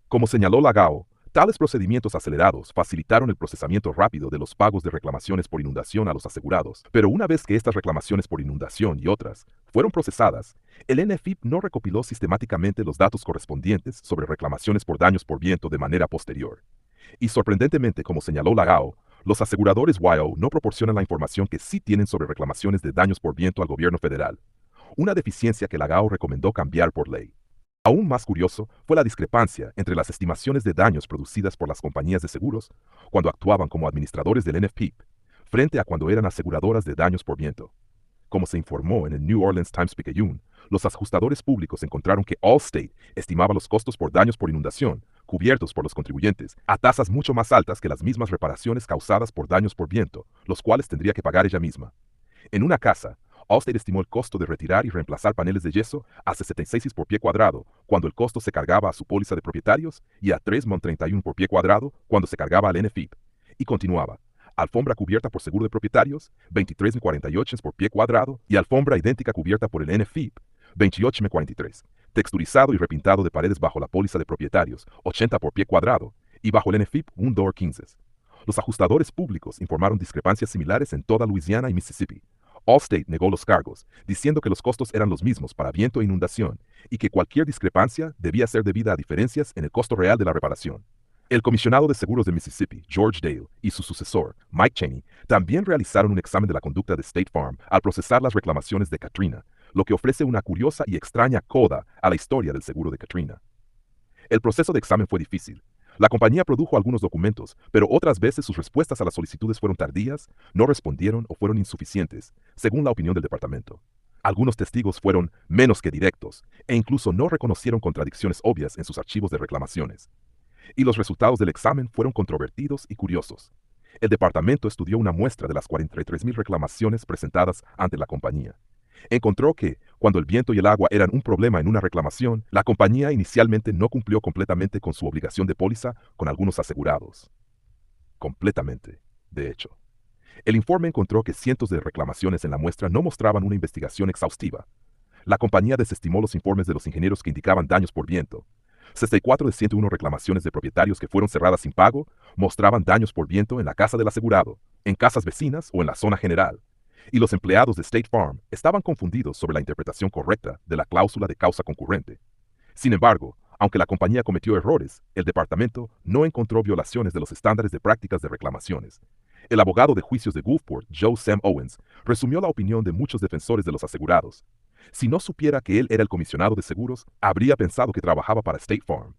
Como señaló la GAO, tales procedimientos acelerados facilitaron el procesamiento rápido de los pagos de reclamaciones por inundación a los asegurados, pero una vez que estas reclamaciones por inundación y otras fueron procesadas, el NFIP no recopiló sistemáticamente los datos correspondientes sobre reclamaciones por daños por viento de manera posterior. Y sorprendentemente, como señaló la GAO, los aseguradores WYO no proporcionan la información que sí tienen sobre reclamaciones de daños por viento al gobierno federal, una deficiencia que la GAO recomendó cambiar por ley. Aún más curioso fue la discrepancia entre las estimaciones de daños producidas por las compañías de seguros cuando actuaban como administradores del NFIP frente a cuando eran aseguradoras de daños por viento. Como se informó en el New Orleans Times-Picayune, los ajustadores públicos encontraron que Allstate estimaba los costos por daños por inundación, cubiertos por los contribuyentes, a tasas mucho más altas que las mismas reparaciones causadas por daños por viento, los cuales tendría que pagar ella misma. En una casa, Allstate estimó el costo de retirar y reemplazar paneles de yeso a 66 por pie cuadrado, cuando el costo se cargaba a su póliza de propietarios, y a 3,31 por pie cuadrado cuando se cargaba al NFIP. Y continuaba: alfombra cubierta por seguro de propietarios, 23,48 por pie cuadrado, y alfombra idéntica cubierta por el NFIP, 28,43. Texturizado y repintado de paredes bajo la póliza de propietarios, 80 por pie cuadrado, y bajo el NFIP, $1.15. Los ajustadores públicos informaron discrepancias similares en toda Luisiana y Mississippi. Allstate negó los cargos, diciendo que los costos eran los mismos para viento e inundación, y que cualquier discrepancia debía ser debida a diferencias en el costo real de la reparación. El comisionado de seguros de Mississippi, George Dale, y su sucesor, Mike Cheney, también realizaron un examen de la conducta de State Farm al procesar las reclamaciones de Katrina, lo que ofrece una curiosa y extraña coda a la historia del seguro de Katrina. El proceso de examen fue difícil. La compañía produjo algunos documentos, pero otras veces sus respuestas a las solicitudes fueron tardías, no respondieron o fueron insuficientes, según la opinión del departamento. Algunos testigos fueron menos que directos e incluso no reconocieron contradicciones obvias en sus archivos de reclamaciones. Y los resultados del examen fueron controvertidos y curiosos. El departamento estudió una muestra de las 43,000 reclamaciones presentadas ante la compañía. Encontró que, cuando el viento y el agua eran un problema en una reclamación, la compañía inicialmente no cumplió completamente con su obligación de póliza con algunos asegurados. Completamente, de hecho. El informe encontró que cientos de reclamaciones en la muestra no mostraban una investigación exhaustiva. La compañía desestimó los informes de los ingenieros que indicaban daños por viento. 64 de 101 reclamaciones de propietarios que fueron cerradas sin pago mostraban daños por viento en la casa del asegurado, en casas vecinas o en la zona general. Y los empleados de State Farm estaban confundidos sobre la interpretación correcta de la cláusula de causa concurrente. Sin embargo, aunque la compañía cometió errores, el departamento no encontró violaciones de los estándares de prácticas de reclamaciones. El abogado de juicios de Gulfport, Joe Sam Owens, resumió la opinión de muchos defensores de los asegurados. Si no supiera que él era el comisionado de seguros, habría pensado que trabajaba para State Farm.